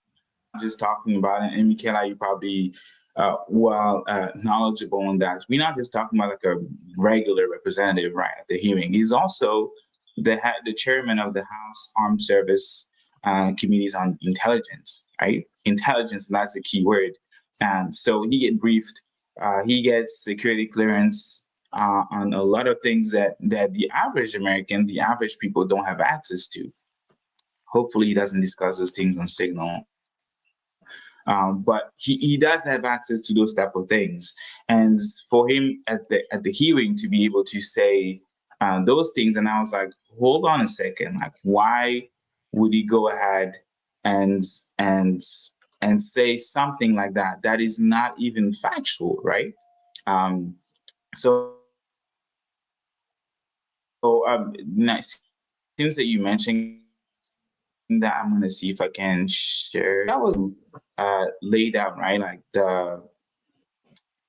just talking about it. And Michaela, you probably knowledgeable on that. We're not just talking about like a regular representative, right, at the hearing. He's also the chairman of the House Armed Service Committees on Intelligence, right? Intelligence, that's the key word. And so he get briefed. He gets security clearance on a lot of things that the average American, the average people don't have access to. Hopefully, he doesn't discuss those things on Signal. But he does have access to those type of things, and for him at the hearing to be able to say those things, and I was like, hold on a second, like why would he go ahead and and and say something like that that is not even factual, right? Um, now, since that you mentioned that, I'm gonna see if I can share that was laid out, right? Like the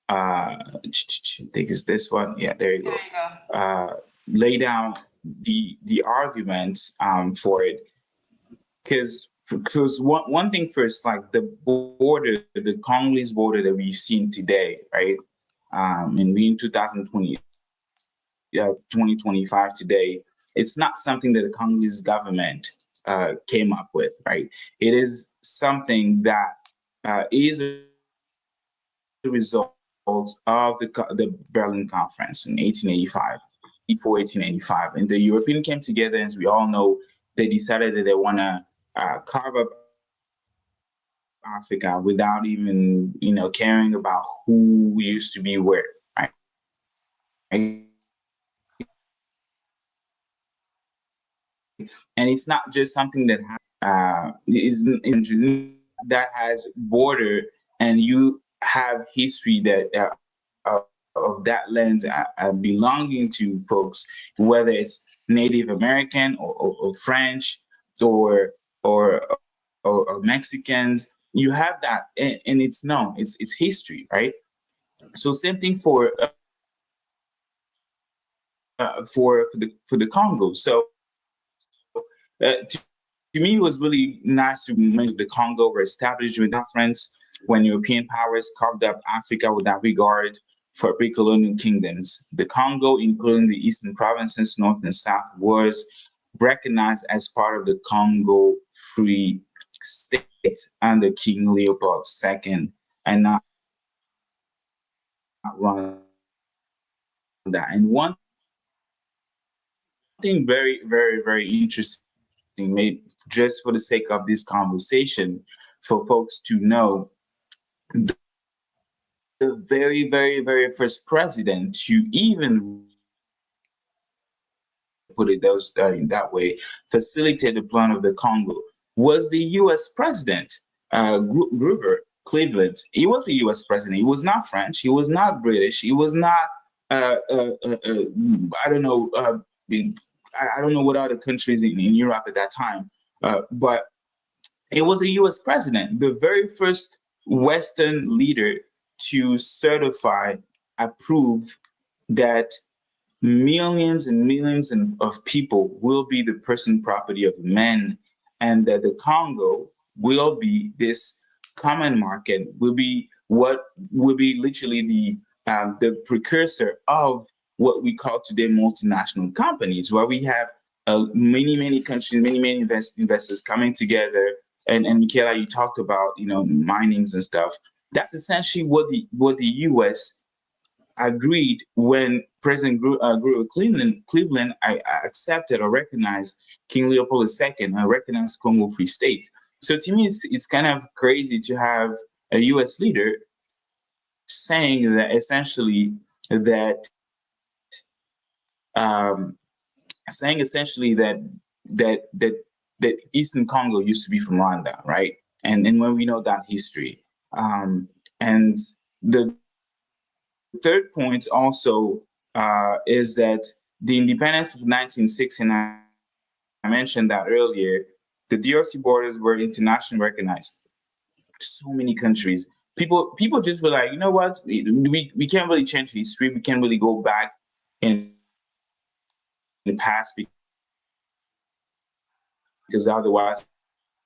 I think it's this one. Yeah, there you There go. you go. Lay down the arguments for it, because one thing first, like the border, the Congolese border that we've seen today, right? And we in 2020, 2025 today, it's not something that the Congolese government came up with, right? It is something that is a result of the Berlin Conference in 1885, before 1885. And the European came together, as we all know, they decided that they want to carve up Africa without even, caring about who used to be where, right? And it's not just something that that has border, and you have history that of that land belonging to folks, whether it's Native American or French or or or Mexicans. You have that, and it's known. It's history, right? So same thing for the Congo. So to me, it was really nice to many of the Congo were established during the conference when European powers carved up Africa without regard for pre-colonial kingdoms. The Congo, including the eastern provinces, north and south, was recognized as part of the Congo Free State under King Leopold II and not Rwanda. And one thing very, very, very interesting, maybe just for the sake of this conversation, for folks to know, the very, very, very first president to even put it that way, facilitate the plan of the Congo was the U.S. president, Grover Cleveland. He was a U.S. president. He was not French. He was not British. He was not, I don't know, I don't know what other countries in Europe at that time, but it was a U.S. president, the very first Western leader to certify, approve that millions and millions of people will be the personal property of men, and that the Congo will be this common market, will be what will be literally the precursor of what we call today multinational companies, where we have many countries, many investors coming together. And Michaela, you talked about minings and stuff. That's essentially what the U.S. agreed when President Grover Cleveland accepted or recognized King Leopold II and recognized Congo Free State. So to me, it's kind of crazy to have a U.S. leader saying that essentially that um, that Eastern Congo used to be from Rwanda, right? And when we know that history, and the third point also is that the independence of 1969, I mentioned that earlier, the DRC borders were internationally recognized. So many countries. People just were like, you know what? We can't really change history. We can't really go back in the past because otherwise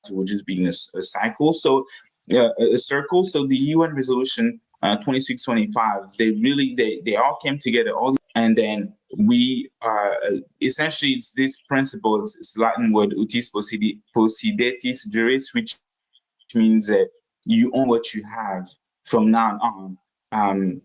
it would just be in a cycle. So a circle. So the UN resolution 2625, they all came together, and then we essentially, it's this principle. It's Latin word utis possidetis juris, which means that you own what you have from now on.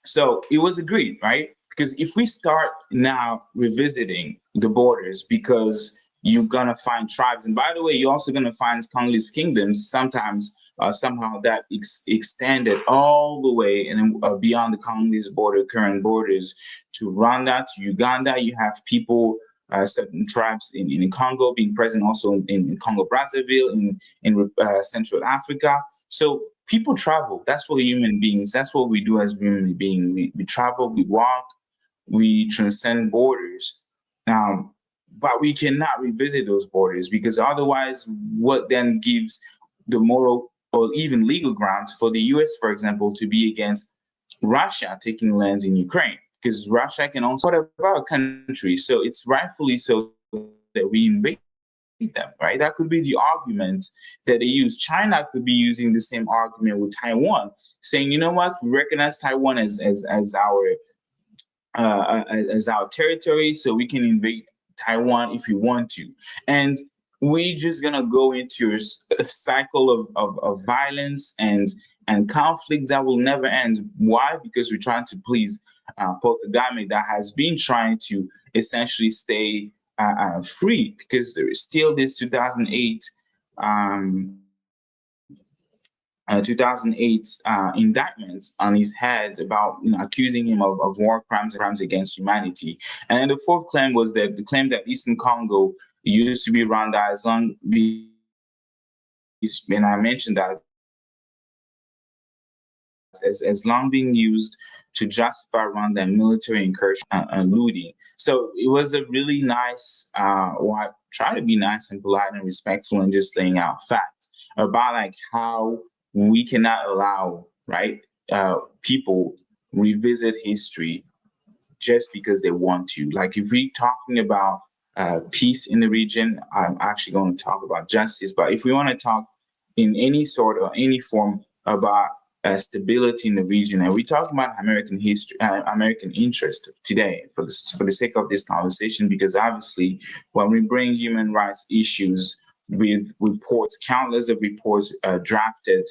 So it was agreed, right? Because if we start now revisiting the borders, because you're gonna find tribes, and by the way, you're also gonna find Congolese kingdoms sometimes, somehow that extended all the way and beyond the Congolese border, current borders, to Rwanda, to Uganda. You have people, certain tribes in Congo being present, also in Congo Brazzaville, in Central Africa. So people travel. That's what human beings. That's what we do as human beings. We travel. We walk. We transcend borders. But we cannot revisit those borders, because otherwise, what then gives the moral or even legal grounds for the U.S., for example, to be against Russia taking lands in Ukraine? Because Russia can also whatever our country. So it's rightfully so that we invade them, right? That could be the argument that they use. China could be using the same argument with Taiwan, saying, you know what, we recognize Taiwan as our territory, so we can invade Taiwan if we want to. And we're just gonna go into a cycle of violence and conflicts that will never end. Why? Because we're trying to please Paul Kagame, that has been trying to essentially stay free, because there is still this 2008 indictments on his head about accusing him of war crimes against humanity. And then the fourth claim was that the claim that Eastern Congo used to be Rwanda as long and I mentioned that as long being used to justify Rwanda military incursion and looting. So it was a really nice, try to be nice and polite and respectful and just laying out facts about like how we cannot allow, right, people revisit history just because they want to. Like if we're talking about peace in the region, I'm actually going to talk about justice. But if we want to talk in any sort or any form about stability in the region, and we talk about American history, American interest today for the sake of this conversation, because obviously when we bring human rights issues with reports, countless of reports drafted,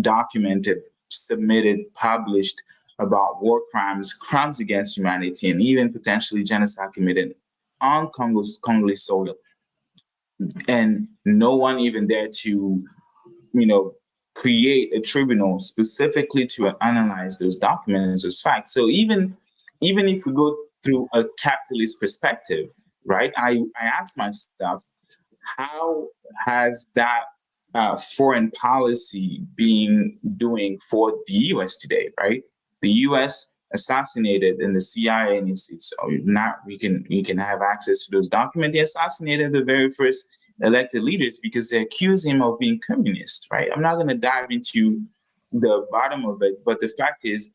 documented submitted, published about war crimes, crimes against humanity, and even potentially genocide committed on Congolese soil, and no one even there to, you know, create a tribunal specifically to analyze those documents as facts. So even if we go through a capitalist perspective, right? I ask myself, how has that foreign policy being doing for the U.S. today, right? The U.S. assassinated, and the CIA, and it's not, we can have access to those documents. They assassinated the very first elected leaders because they accuse him of being communist, right? I'm not going to dive into the bottom of it, but the fact is,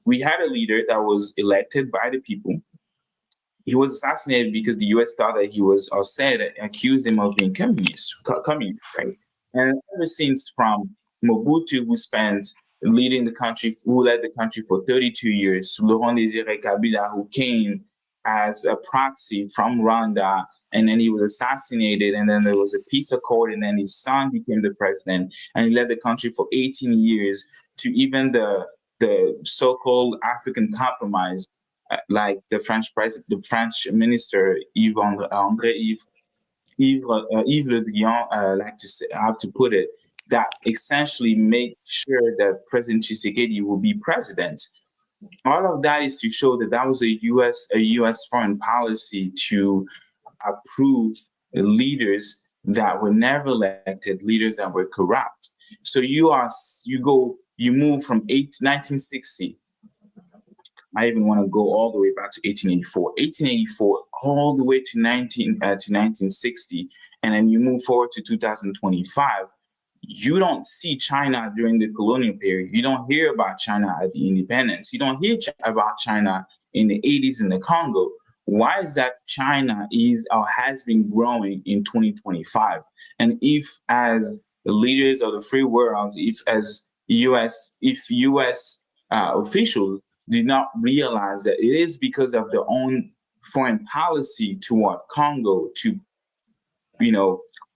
we had a leader that was elected by the people. He was assassinated because the U.S. thought that he was, or said, accused him of being communist, right? And ever since, from Mobutu, who spent leading the country, who led the country for 32 years, to Laurent Désiré Kabila, who came as a proxy from Rwanda, and then he was assassinated, and then there was a peace accord, and then his son became the president, and he led the country for 18 years, to even the so-called African compromise, like the French president, the French minister Yves Le Drian, like to say, I have to put it, that essentially make sure that President Tshisekedi will be president. All of that is to show that that was a U.S. foreign policy to approve leaders that were never elected, leaders that were corrupt. So you move from 1960. I even want to go all the way back to 1884, all the way to 1960, and then you move forward to 2025. You don't see China during the colonial period. You don't hear about China at the independence. You don't hear about China in the 80s in the Congo. Why is that China is or has been growing in 2025? And if, as the leaders of the free world, if U.S. Officials did not realize that it is because of their own foreign policy toward Congo to,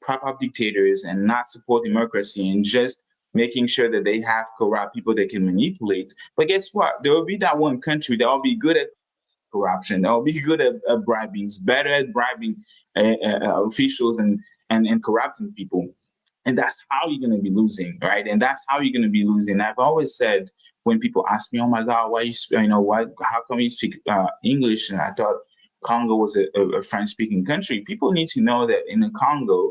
prop up dictators and not support democracy, and just making sure that they have corrupt people they can manipulate. But guess what? There will be that one country that will be good at corruption, that will be good at bribing, better at bribing officials and corrupting people. And that's how you're going to be losing, right? And that's how you're going to be losing. I've always said, when people ask me, "Oh my God, why how come you speak English?" And I thought Congo was a French-speaking country. People need to know that in the Congo,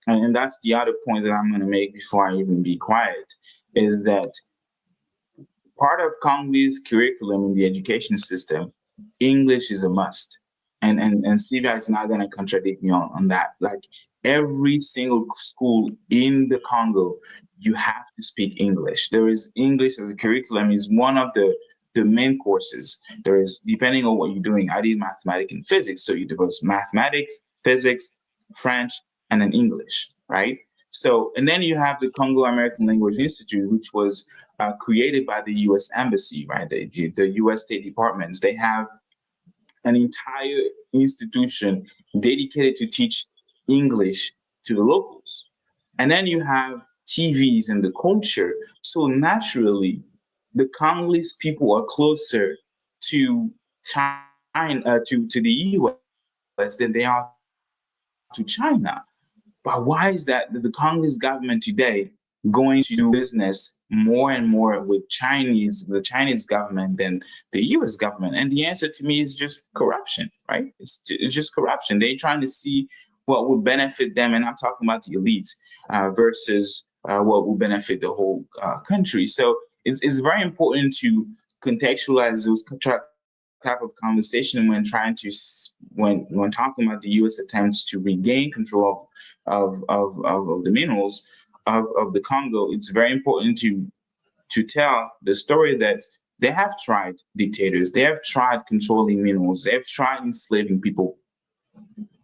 and that's the other point that I'm going to make before I even be quiet, is that part of Congolese curriculum in the education system, English is a must. And Sylvia is not going to contradict me on that. Like, every single school in the Congo, you have to speak English. There is English as a curriculum, is one of the main courses. There is, depending on what you're doing, I did mathematics and physics. So you do mathematics, physics, French, and then English, right? So, and then you have the Congo American Language Institute, which was created by the U.S. Embassy, right? The U.S. State Departments. They have an entire institution dedicated to teach English to the locals. And then you have TVs and the culture. So naturally, the Congolese people are closer to China, to the US than they are to China. But why is that the Congolese government today going to do business more and more with the Chinese government than the US government? And the answer to me is just corruption, right? It's just corruption. They're trying to see what would benefit them, and I'm talking about the elites, versus what will benefit the whole country. So it's very important to contextualize those type of conversation when trying to when talking about the U.S. attempts to regain control of the minerals of the Congo. It's very important to tell the story that they have tried dictators, they have tried controlling minerals, they have tried enslaving people.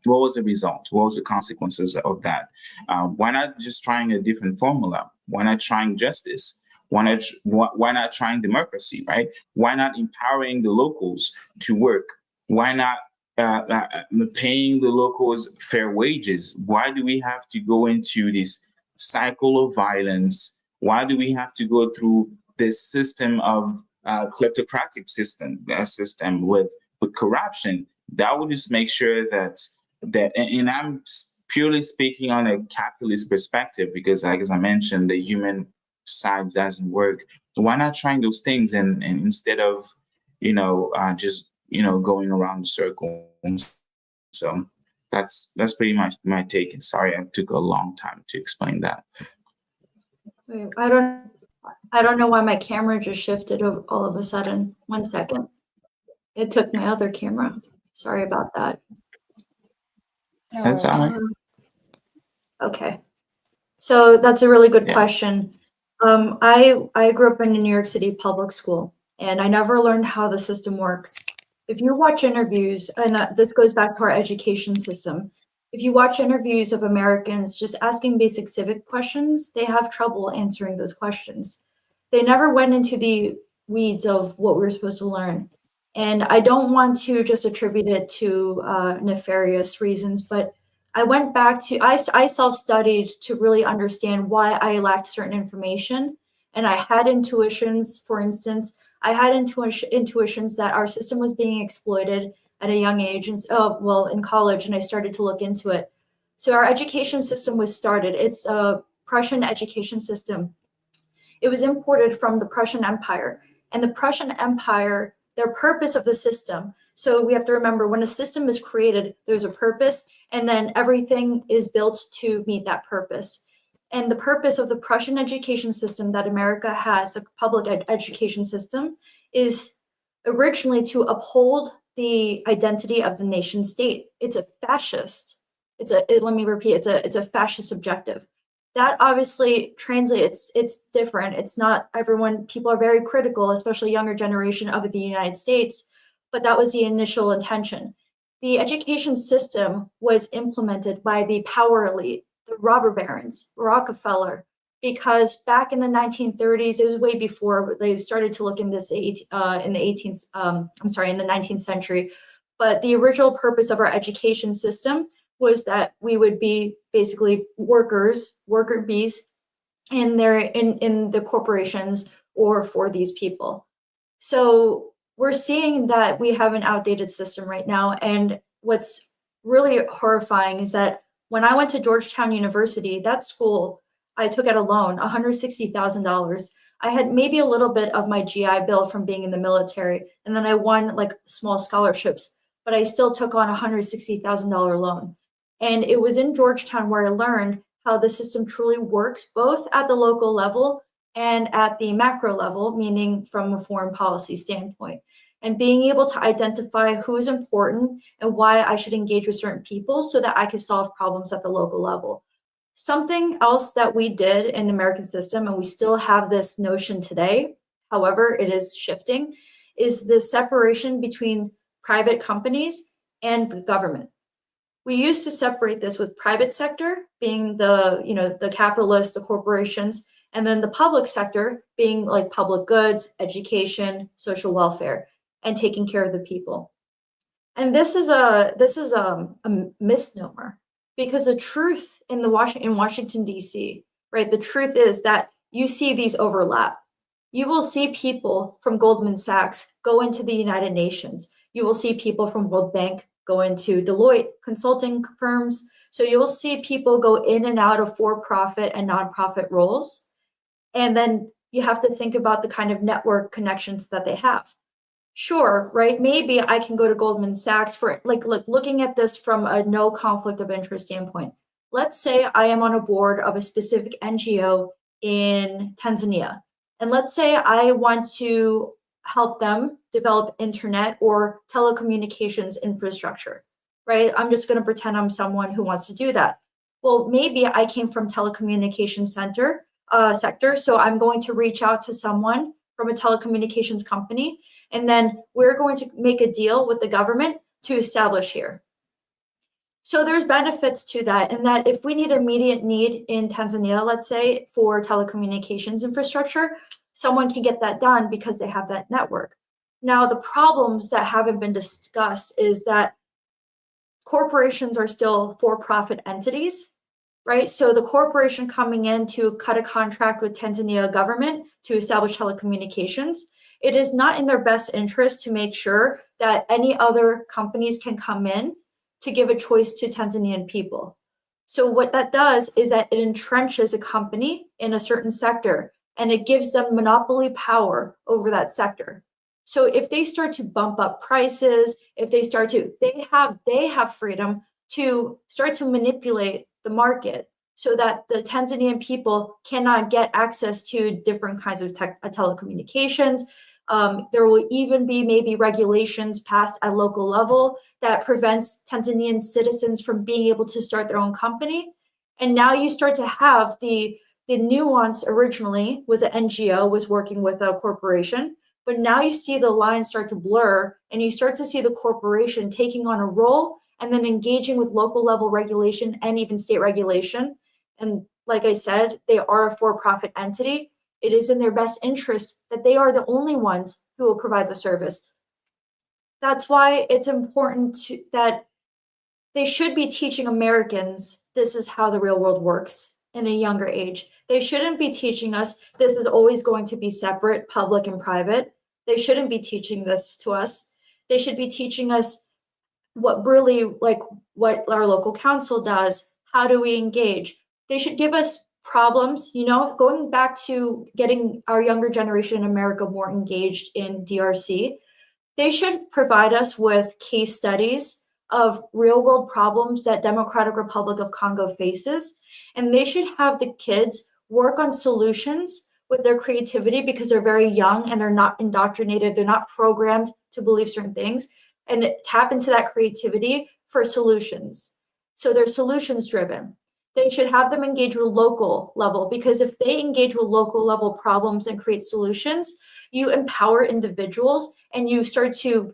What was the result? What was the consequences of that? Why not just trying a different formula? Why not trying justice? Why not trying democracy, right? Why not empowering the locals to work? Why not paying the locals fair wages? Why do we have to go into this cycle of violence? Why do we have to go through this system of kleptocratic system with corruption, that would just make sure and I'm purely speaking on a capitalist perspective, because like as I mentioned, the human side doesn't work. So why not trying those things, and instead of just going around the circle. So that's pretty much my take. And sorry I took a long time to explain that. Wait, I don't know why my camera just shifted all of a sudden. 1 second. It took my other camera. Sorry about that. No That's all right. worries. Okay. So that's a really good Yeah. question. I grew up in a New York City public school, and I never learned how the system works. If you watch interviews, and this goes back to our education system, if you watch interviews of Americans just asking basic civic questions, they have trouble answering those questions. They never went into the weeds of what we were supposed to learn. And I don't want to just attribute it to nefarious reasons, but I went back to, I self-studied to really understand why I lacked certain information. And I had intuitions, for instance, I had intuitions that our system was being exploited at a young age, and in college, and I started to look into it. So our education system was started. It's a Prussian education system. It was imported from the Prussian Empire, and the Prussian Empire, their purpose of the system. So we have to remember, when a system is created, there's a purpose, and then everything is built to meet that purpose. And the purpose of the Prussian education system that America has, the public education system, is originally to uphold the identity of the nation state. It's a fascist. Let me repeat, it's a fascist objective. That obviously translates, it's different. It's not everyone, people are very critical, especially younger generation of the United States, but that was the initial intention. The education system was implemented by the power elite, the robber barons, Rockefeller, because back in the 1930s, it was way before they started to look in this in the 19th century. But the original purpose of our education system was that we would be basically worker bees in the corporations or for these people. So we're seeing that we have an outdated system right now. And what's really horrifying is that when I went to Georgetown University, that school, I took out a loan, $160,000. I had maybe a little bit of my GI Bill from being in the military, and then I won like small scholarships, but I still took on a $160,000 loan. And it was in Georgetown where I learned how the system truly works, both at the local level and at the macro level, meaning from a foreign policy standpoint. And being able to identify who is important and why I should engage with certain people so that I could solve problems at the local level. Something else that we did in the American system, and we still have this notion today, however, it is shifting, is the separation between private companies and the government. We used to separate this with private sector being the capitalists, the corporations, and then the public sector being like public goods, education, social welfare, and taking care of the people. And this is a misnomer, because the truth in Washington D.C., right? The truth is that you see these overlap. You will see people from Goldman Sachs go into the United Nations. You will see people from World Bank go into Deloitte consulting firms. So you'll see people go in and out of for-profit and nonprofit roles. And then you have to think about the kind of network connections that they have. Sure, right? Maybe I can go to Goldman Sachs for looking at this from a no conflict of interest standpoint. Let's say I am on a board of a specific NGO in Tanzania. And let's say I want to help them develop internet or telecommunications infrastructure, right? I'm just going to pretend I'm someone who wants to do that. Well, maybe I came from telecommunications sector, so I'm going to reach out to someone from a telecommunications company, and then we're going to make a deal with the government to establish here. So there's benefits to that, in that if we need immediate need in Tanzania, let's say, for telecommunications infrastructure, someone can get that done because they have that network. Now, the problems that haven't been discussed is that corporations are still for-profit entities, right? So the corporation coming in to cut a contract with Tanzania government to establish telecommunications, it is not in their best interest to make sure that any other companies can come in to give a choice to Tanzanian people. So what that does is that it entrenches a company in a certain sector and it gives them monopoly power over that sector. So if they start to bump up prices, if they start to, they have freedom to start to manipulate the market so that the Tanzanian people cannot get access to different kinds of telecommunications. There will even be maybe regulations passed at local level that prevents Tanzanian citizens from being able to start their own company. And now you start to have the nuance originally was an NGO was working with a corporation, but now you see the lines start to blur and you start to see the corporation taking on a role and then engaging with local level regulation and even state regulation. And like I said, they are a for-profit entity. It is in their best interest that they are the only ones who will provide the service. That's why it's important that they should be teaching Americans this is how the real world works in a younger age. They shouldn't be teaching us this is always going to be separate, public and private. They shouldn't be teaching this to us. They should be teaching us what really, like what our local council does. How do we engage? They should give us problems, going back to getting our younger generation in America more engaged in DRC. They should provide us with case studies of real world problems that Democratic Republic of Congo faces. And they should have the kids work on solutions with their creativity because they're very young and they're not indoctrinated. They're not programmed to believe certain things and tap into that creativity for solutions. So they're solutions driven. They should have them engage with local level because if they engage with local level problems and create solutions, you empower individuals and you start to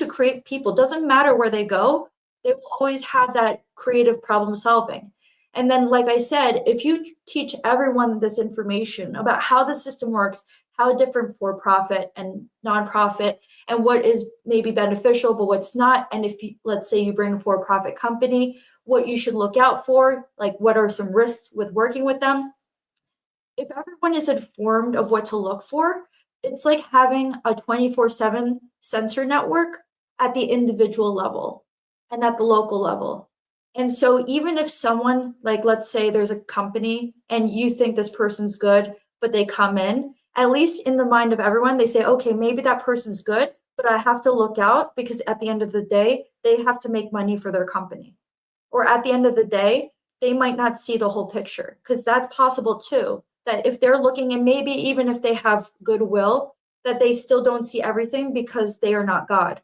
create people. Doesn't matter where they go, they will always have that creative problem solving. And then, like I said, if you teach everyone this information about how the system works, how different for-profit and nonprofit, and what is maybe beneficial, but what's not, and if you, let's say you bring a for-profit company, what you should look out for, like what are some risks with working with them. If everyone is informed of what to look for, it's like having a 24/7 sensor network at the individual level and at the local level. And so even if someone, like let's say there's a company and you think this person's good, but they come in, at least in the mind of everyone, they say, okay, maybe that person's good, but I have to look out because at the end of the day, they have to make money for their company. Or at the end of the day, they might not see the whole picture because that's possible too. That if they're looking and maybe even if they have goodwill, that they still don't see everything because they are not God.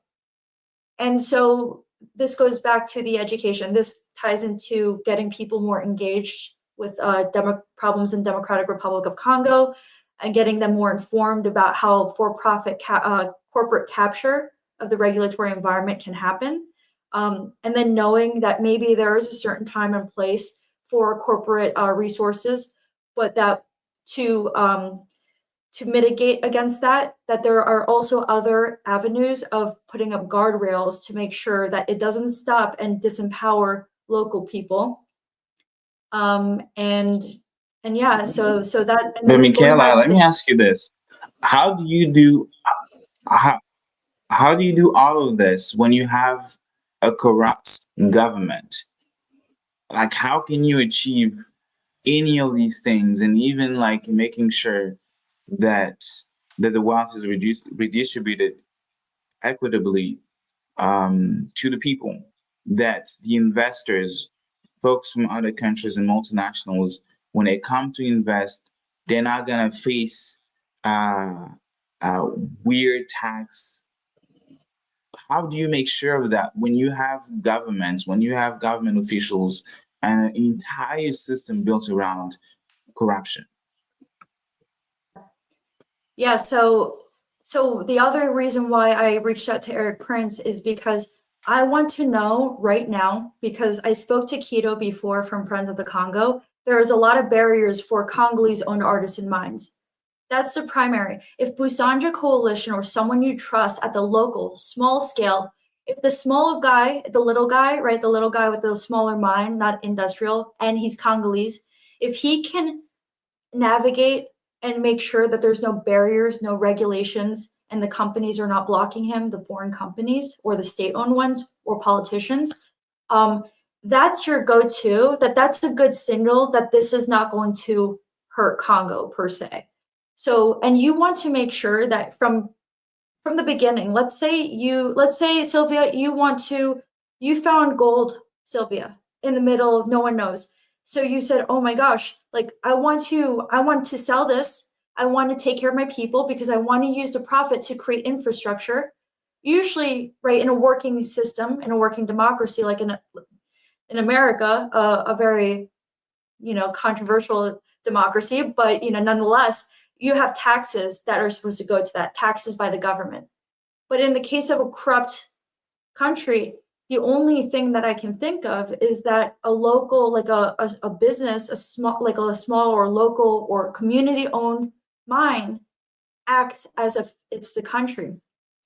And so this goes back to the education. This ties into getting people more engaged with problems in Democratic Republic of Congo and getting them more informed about how for-profit corporate capture of the regulatory environment can happen. And then knowing that maybe there is a certain time and place for corporate resources, but that to mitigate against that there are also other avenues of putting up guardrails to make sure that it doesn't stop and disempower local people. And yeah, so that. And But then Michaela, let me ask you this: How do you do how do you do all of this when you have a corrupt government? Like, how can you achieve any of these things, and even like making sure that the wealth is redistributed equitably to the people, that the investors, folks from other countries and multinationals, when they come to invest, they're not gonna face uh, weird tax. How do you make sure of that when you have governments, when you have government officials, and an entire system built around corruption? Yeah, so the other reason why I reached out to Eric Prince is because I want to know right now, because I spoke to Keto before from Friends of the Congo, there is a lot of barriers for Congolese owned artisan mines. That's the primary. If Busanja Coalition or someone you trust at the local, small scale, If the small guy, the little guy, right, the little guy with the smaller mind, not industrial, and he's Congolese, if he can navigate and make sure that there's no barriers, no regulations, and the companies are not blocking him, the foreign companies or the state-owned ones or politicians, that's your go-to, that's a good signal that this is not going to hurt Congo per se. So, and you want to make sure that from the beginning, let's say Sylvia, you found gold, Sylvia, in the middle of no one knows. So you said, oh my gosh, like I want to sell this. I want to take care of my people because I want to use the profit to create infrastructure. Usually, right, in a working system, in a working democracy, like in America, a very, controversial democracy, but, nonetheless, you have taxes that are supposed to go to that, taxes by the government. But in the case of a corrupt country, the only thing that I can think of is that a local, like a business, a small or local or community-owned mine acts as if it's the country.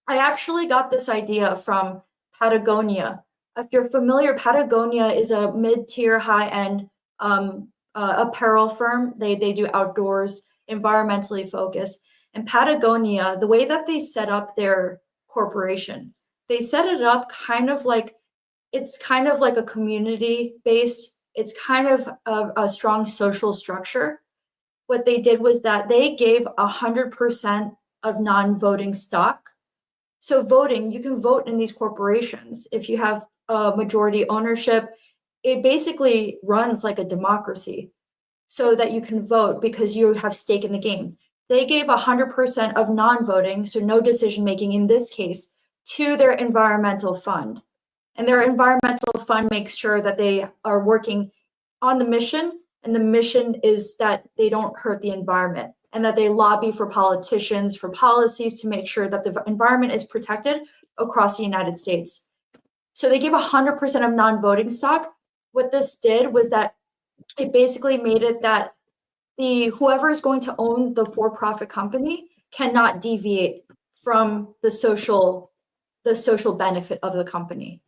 I actually got this idea from Patagonia. If you're familiar, Patagonia is a mid-tier, high-end apparel firm. They do outdoors, environmentally focused. And Patagonia, the way that they set up their corporation, they set it up it's kind of like a community based, it's kind of a strong social structure. What they did was that they gave 100% of non-voting stock. So voting, you can vote in these corporations. If you have majority ownership, it basically runs like a democracy so that you can vote because you have stake in the game. They gave 100% of non-voting, so no decision-making in this case, to their environmental fund. And their environmental fund makes sure that they are working on the mission, and the mission is that they don't hurt the environment and that they lobby for politicians, for policies to make sure that the environment is protected across the United States. So they give 100% of non-voting stock. What this did was that it basically made it that whoever is going to own the for-profit company cannot deviate from the social benefit of the company.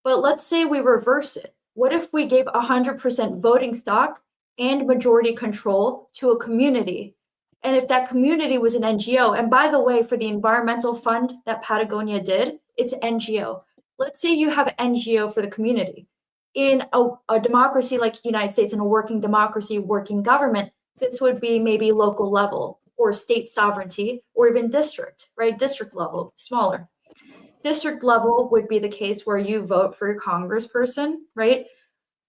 But let's say we reverse it. What if we gave 100% voting stock and majority control to a community? And if that community was an NGO, and by the way, for the environmental fund that Patagonia did, it's NGO. Let's say you have an NGO for the community. In a democracy like the United States, in a working democracy, working government, this would be maybe local level or state sovereignty or even district, right? District level, smaller. District level would be the case where you vote for your congressperson, right?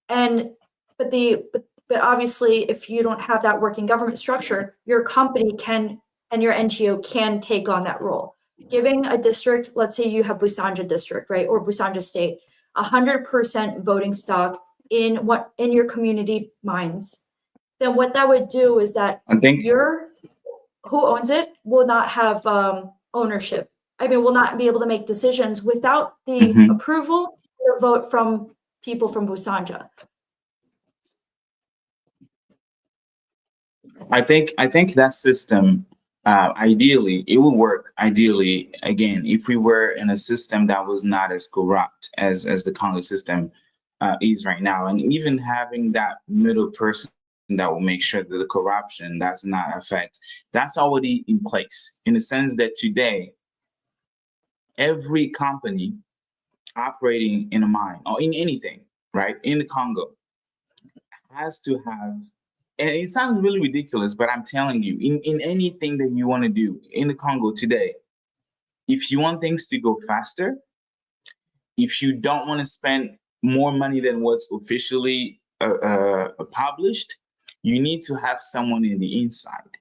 But obviously, if you don't have that working government structure, your company can and your NGO can take on that role. Giving a district, let's say you have Busanja district, right, or Busanja state, 100% voting stock in your community mines, then what that would do is that who owns it will not have ownership. I mean, will not be able to make decisions without the approval or vote from people from Busanja. I think that system, ideally, it would work. Ideally, again, if we were in a system that was not as corrupt as the Congo system is right now, and even having that middle person that will make sure that the corruption does not affect, that's already in place. In the sense that today, every company operating in a mine or in anything, right, in the Congo, has to have. And it sounds really ridiculous, but I'm telling you, in anything that you want to do in the Congo today, if you want things to go faster, if you don't want to spend more money than what's officially published, you need to have someone in the inside.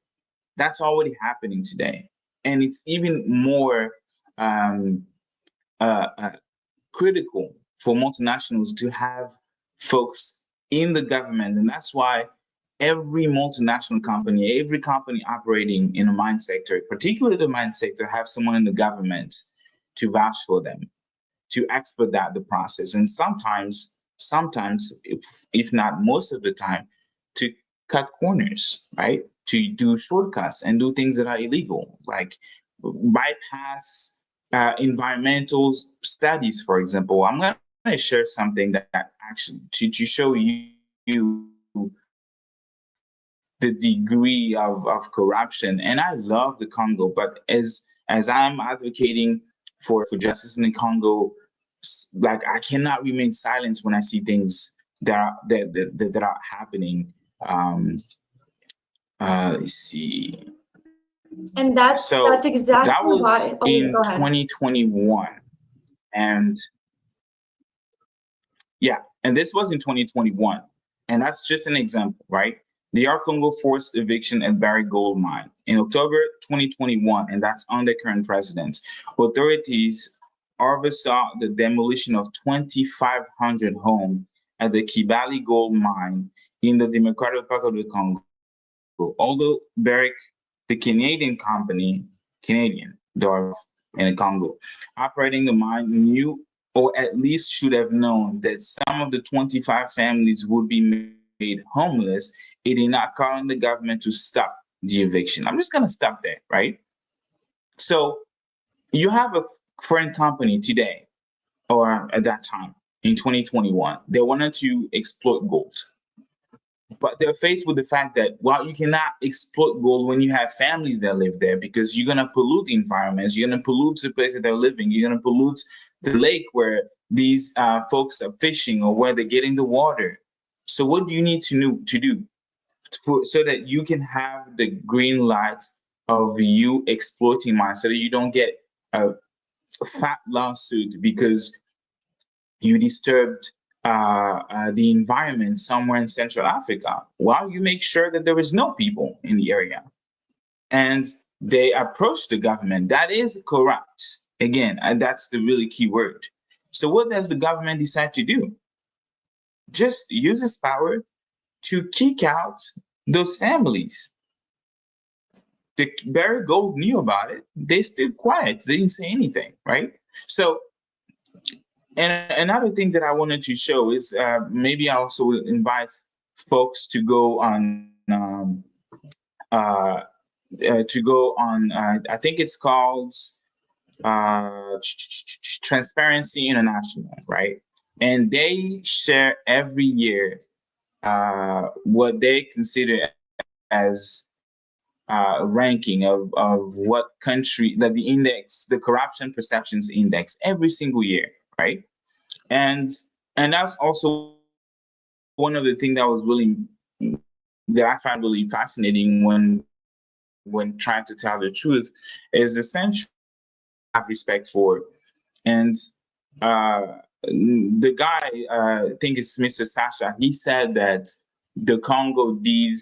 That's already happening today. And it's even more critical for multinationals to have folks in the government. And that's why every multinational company, every company operating in the mine sector, particularly the mine sector, have someone in the government to vouch for them, to expedite the process. And sometimes, if not most of the time, to cut corners, right? To do shortcuts and do things that are illegal, like bypass environmental studies, for example. I'm going to share something that actually to show you the degree of corruption. And I love the Congo, but as I'm advocating for justice in the Congo, like I cannot remain silent when I see things that are happening. Let's see. And that's So exactly that was why. Oh, yeah, in go ahead. 2021, and yeah, and this was in 2021, and that's just an example, right? The R Congo forced eviction at Barry Gold Mine in October 2021, and that's under current president. Authorities oversaw the demolition of 2,500 homes at the Kibali Gold Mine in the Democratic Republic of the Congo. Although Barrick, the Canadian company, Canadian, in the Congo, operating the mine, knew or at least should have known that some of the 25 families would be made homeless. It did not call on the government to stop the eviction. I'm just going to stop there, right? So you have a foreign company today, or at that time in 2021, they wanted to exploit gold. But they're faced with the fact that while you cannot exploit gold when you have families that live there, because you're gonna pollute the environments, you're gonna pollute the place that they're living, you're gonna pollute the lake where these folks are fishing or where they're getting the water. So what do you need to do so that you can have the green lights of you exploiting mine, so that you don't get a fat lawsuit because you disturbed the environment somewhere in Central Africa, while you make sure that there is no people in the area. And they approach the government. That is corrupt. Again, and that's the really key word. So what does the government decide to do? Just use its power to kick out those families. The Barry Gold knew about it. They stayed quiet. They didn't say anything, right? So, and another thing that I wanted to show is maybe I also invite folks to go on I think it's called Transparency International, right? And they share every year what they consider as ranking of what country, that the index, the corruption perceptions index, every single year, right? And that's also one of the things that I found really fascinating when trying to tell the truth, is essentially have respect for. And the guy, I think it's Mr. Sasha, he said that the Congo did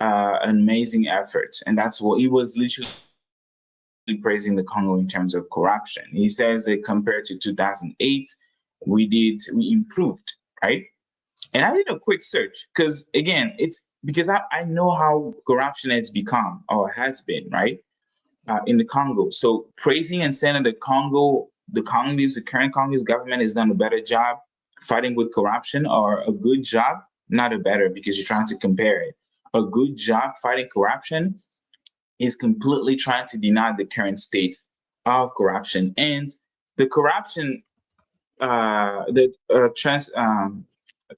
amazing efforts, and that's what he was literally praising the Congo in terms of corruption. He says that compared to 2008, we improved, right? And I did a quick search because, again, it's because I know how corruption has become or has been, right, in the Congo. So praising and saying that the current Congolese government has done a better job fighting with corruption, or a good job, not a better, because you're trying to compare it. A good job fighting corruption is completely trying to deny the current state of corruption. And the corruption,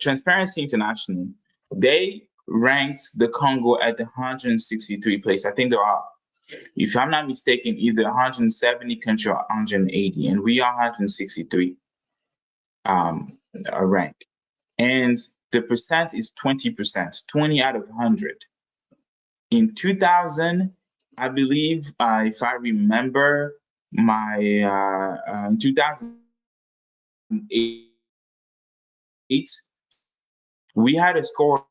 Transparency International, they ranked the Congo at the 163 place. I think there are, if I'm not mistaken, either 170 countries or 180, and we are 163 rank. And the percent is 20%, 20 out of 100. In 2000, I believe, if I remember in 2008, we had a score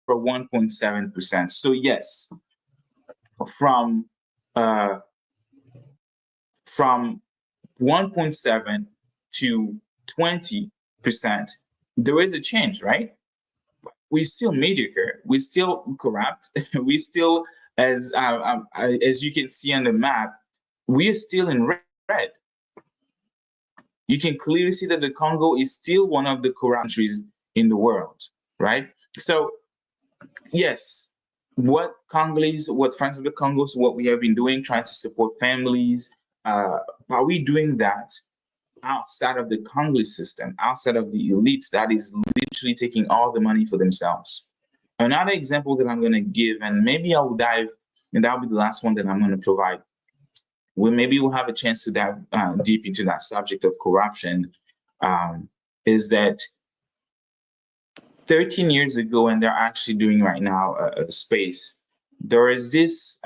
for 1.7%. So yes, from 1.7 to 20%, there is a change, right? We're still mediocre. We're still corrupt. We still, as you can see on the map, we are still in red. You can clearly see that the Congo is still one of the corrupt countries in the world, right? So, yes, what Friends of the Congos, what we have been doing, trying to support families, are we doing that outside of the Congolese system, outside of the elites that is literally taking all the money for themselves? Another example that I'm going to give, and maybe I will dive, and that'll be the last one that I'm going to provide. Maybe we'll have a chance to dive deep into that subject of corruption. Is that 13 years ago, and they're actually doing right now a space. There is this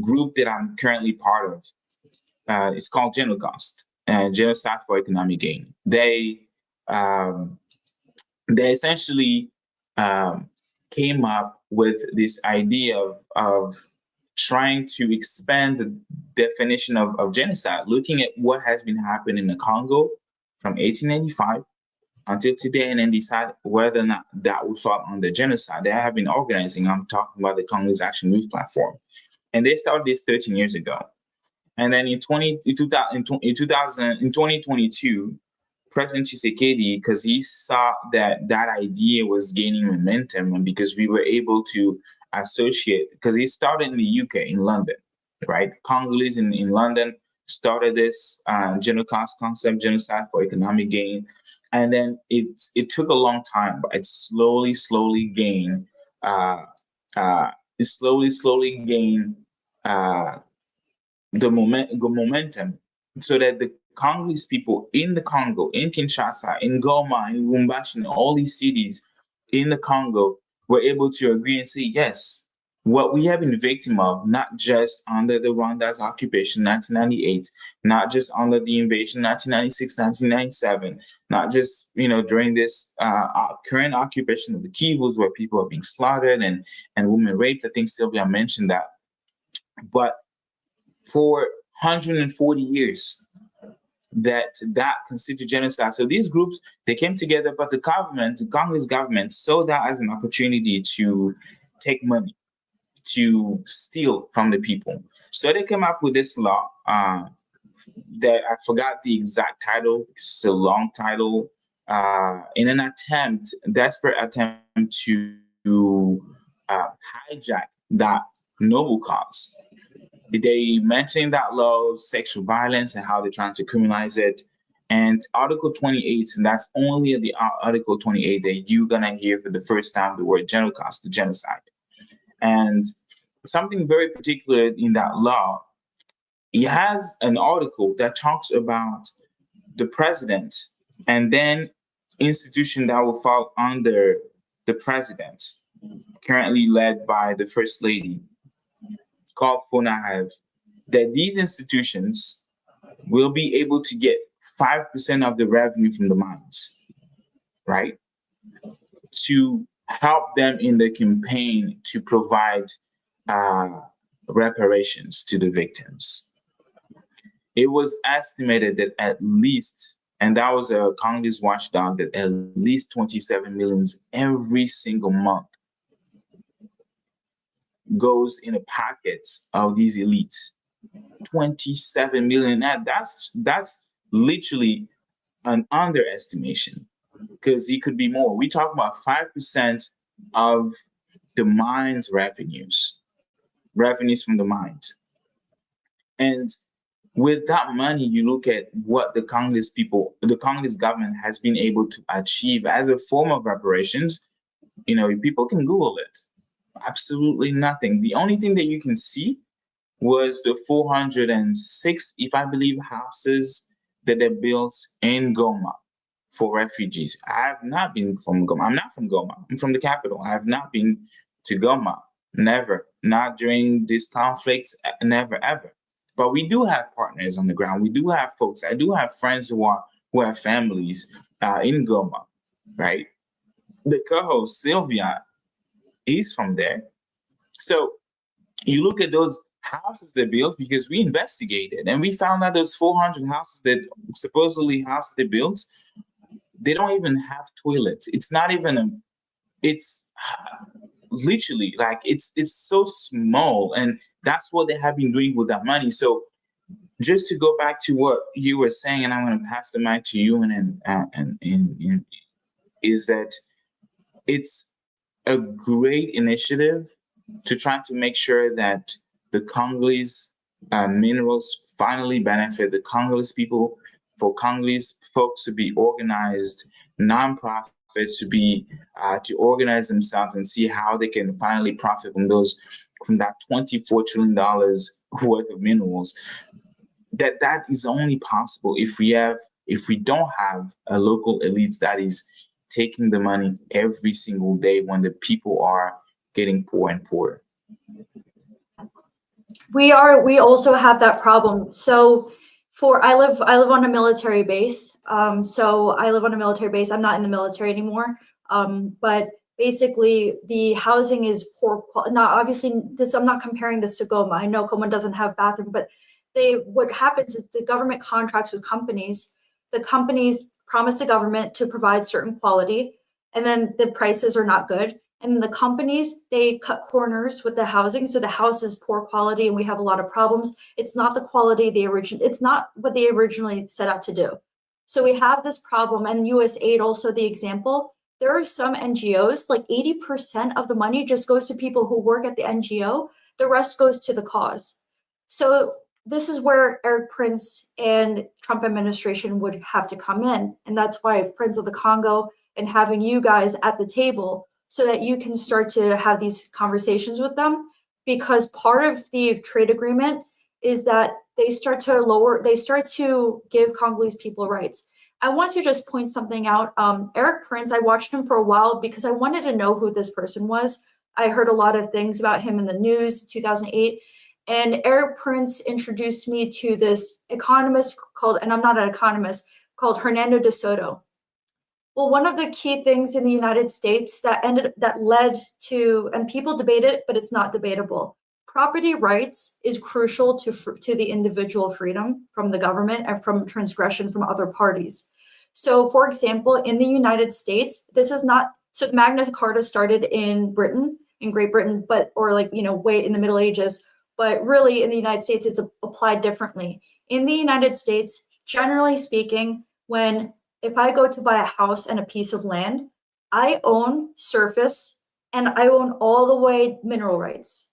group that I'm currently part of. It's called Genocast, Genocide for Economic Gain. They essentially came up with this idea of trying to expand the definition of genocide, looking at what has been happening in the Congo from 1885 until today, and then decide whether or not that would fall under genocide. They have been organizing. I'm talking about the Congolese Action Youth Platform. And they started this 13 years ago. And then in 2022, President Tshisekedi, because he saw that that idea was gaining momentum, and because we were able to associate, because he started in the UK, in London, right? Congolese in London started this genocide concept, genocide for economic gain. And then it took a long time, but it slowly gained, the momentum, so that the Congolese people in the Congo, in Kinshasa, in Goma, in Lubumbashi, in all these cities in the Congo were able to agree and say, yes, what we have been victim of, not just under the Rwanda's occupation, 1998, not just under the invasion, 1996, 1997, not just, during this current occupation of the Kivus, where people are being slaughtered and women raped. I think Sylvia mentioned that. But for 140 years, that constitute genocide. So these groups, they came together, but the Congolese government, saw that as an opportunity to take money, to steal from the people. So they came up with this law that I forgot the exact title. It's a long title. In an desperate attempt to hijack that noble cause. They mentioned that law, sexual violence, and how they're trying to criminalize it. And Article 28, and that's only the Article 28 that you're going to hear for the first time the word genocide, the genocide. And something very particular in that law, it has an article that talks about the president and then institution that will fall under the president, currently led by the First Lady, called FONAHEV, that these institutions will be able to get 5% of the revenue from the mines, right? To help them in the campaign to provide reparations to the victims. It was estimated that at least, and that was a Congolese watchdog, that at least 27 millions every single month goes in a pocket of these elites. 27 million. That's literally an underestimation, because it could be more. We talk about 5% of the mine's revenues from the mines. And with that money, you look at what the Congolese government has been able to achieve as a form of reparations. People can Google it. Absolutely nothing. The only thing that you can see was the 406, if I believe, houses that they built in Goma for refugees. I have not been from Goma. I'm not from Goma. I'm from the capital. I have not been to Goma. Never. Not during these conflicts. Never, ever. But we do have partners on the ground. We do have folks. I do have friends who have families in Goma, right? The co-host, Sylvia, is from there. So you look at those houses they built, because we investigated and we found out those 400 houses that supposedly they built, they don't even have toilets. It's not even it's literally like it's so small, and that's what they have been doing with that money. So just to go back to what you were saying, and I'm going to pass the mic to you, and is that it's a great initiative to try to make sure that the Congolese minerals finally benefit the Congolese people, for Congolese folks to be organized, nonprofits to be to organize themselves and see how they can finally profit from that $24 trillion worth of minerals. That is only possible if we don't have a local elites that is taking the money every single day when the people are getting poor and poorer. We also have that problem. So I live on a military base. So I live on a military base. I'm not in the military anymore. But basically the housing is poor quality. Not obviously this, I'm not comparing this to Goma. I know Goma doesn't have bathroom, but what happens is the government contracts with companies. The companies promise the government to provide certain quality, and then the prices are not good. And the companies, they cut corners with the housing. So the house is poor quality and we have a lot of problems. It's not the quality it's not what they originally set out to do. So we have this problem, and US aid also the example. There are some NGOs, like 80% of the money just goes to people who work at the NGO. The rest goes to the cause. So this is where Eric Prince and Trump administration would have to come in. And that's why Friends of the Congo and having you guys at the table so that you can start to have these conversations with them, because part of the trade agreement is that they start to give Congolese people rights. I want to just point something out. Eric Prince, I watched him for a while because I wanted to know who this person was. I heard a lot of things about him in the news, 2008. And Eric Prince introduced me to this economist called, and I'm not an economist, called Hernando de Soto. Well, one of the key things in the United States that led to, and people debate it, but it's not debatable. Property rights is crucial to the individual freedom from the government and from transgression from other parties. So, for example, in the United States, this is not, so Magna Carta started in Britain, in Great Britain, way in the Middle Ages, but really in the United States, it's applied differently. In the United States, generally speaking, if I go to buy a house and a piece of land, I own surface and I own all the way mineral rights,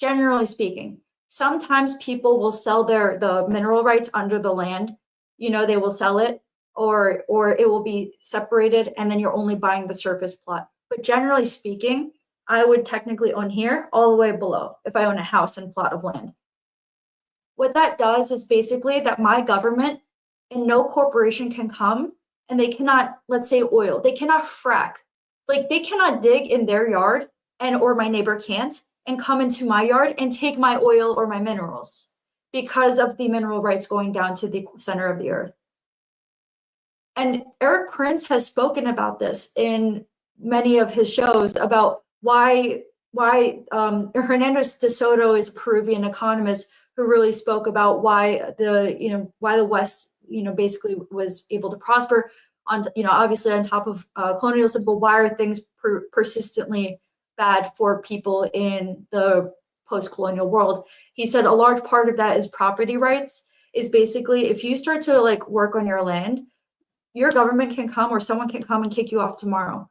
generally speaking. Sometimes people will sell the mineral rights under the land. They will sell it or it will be separated and then you're only buying the surface plot. But generally speaking, I would technically own here all the way below if I own a house and plot of land. What that does is basically that my government and no corporation can come and they cannot, let's say oil, they cannot frack. Like they cannot dig in their yard or my neighbor can't and come into my yard and take my oil or my minerals because of the mineral rights going down to the center of the earth. And Eric Prince has spoken about this in many of his shows about why Hernando de Soto is a Peruvian economist who really spoke about why the West, basically was able to prosper on, obviously on top of colonialism, but why are things persistently bad for people in the post-colonial world? He said a large part of that is property rights, is basically if you start to work on your land, your government can come or someone can come and kick you off tomorrow.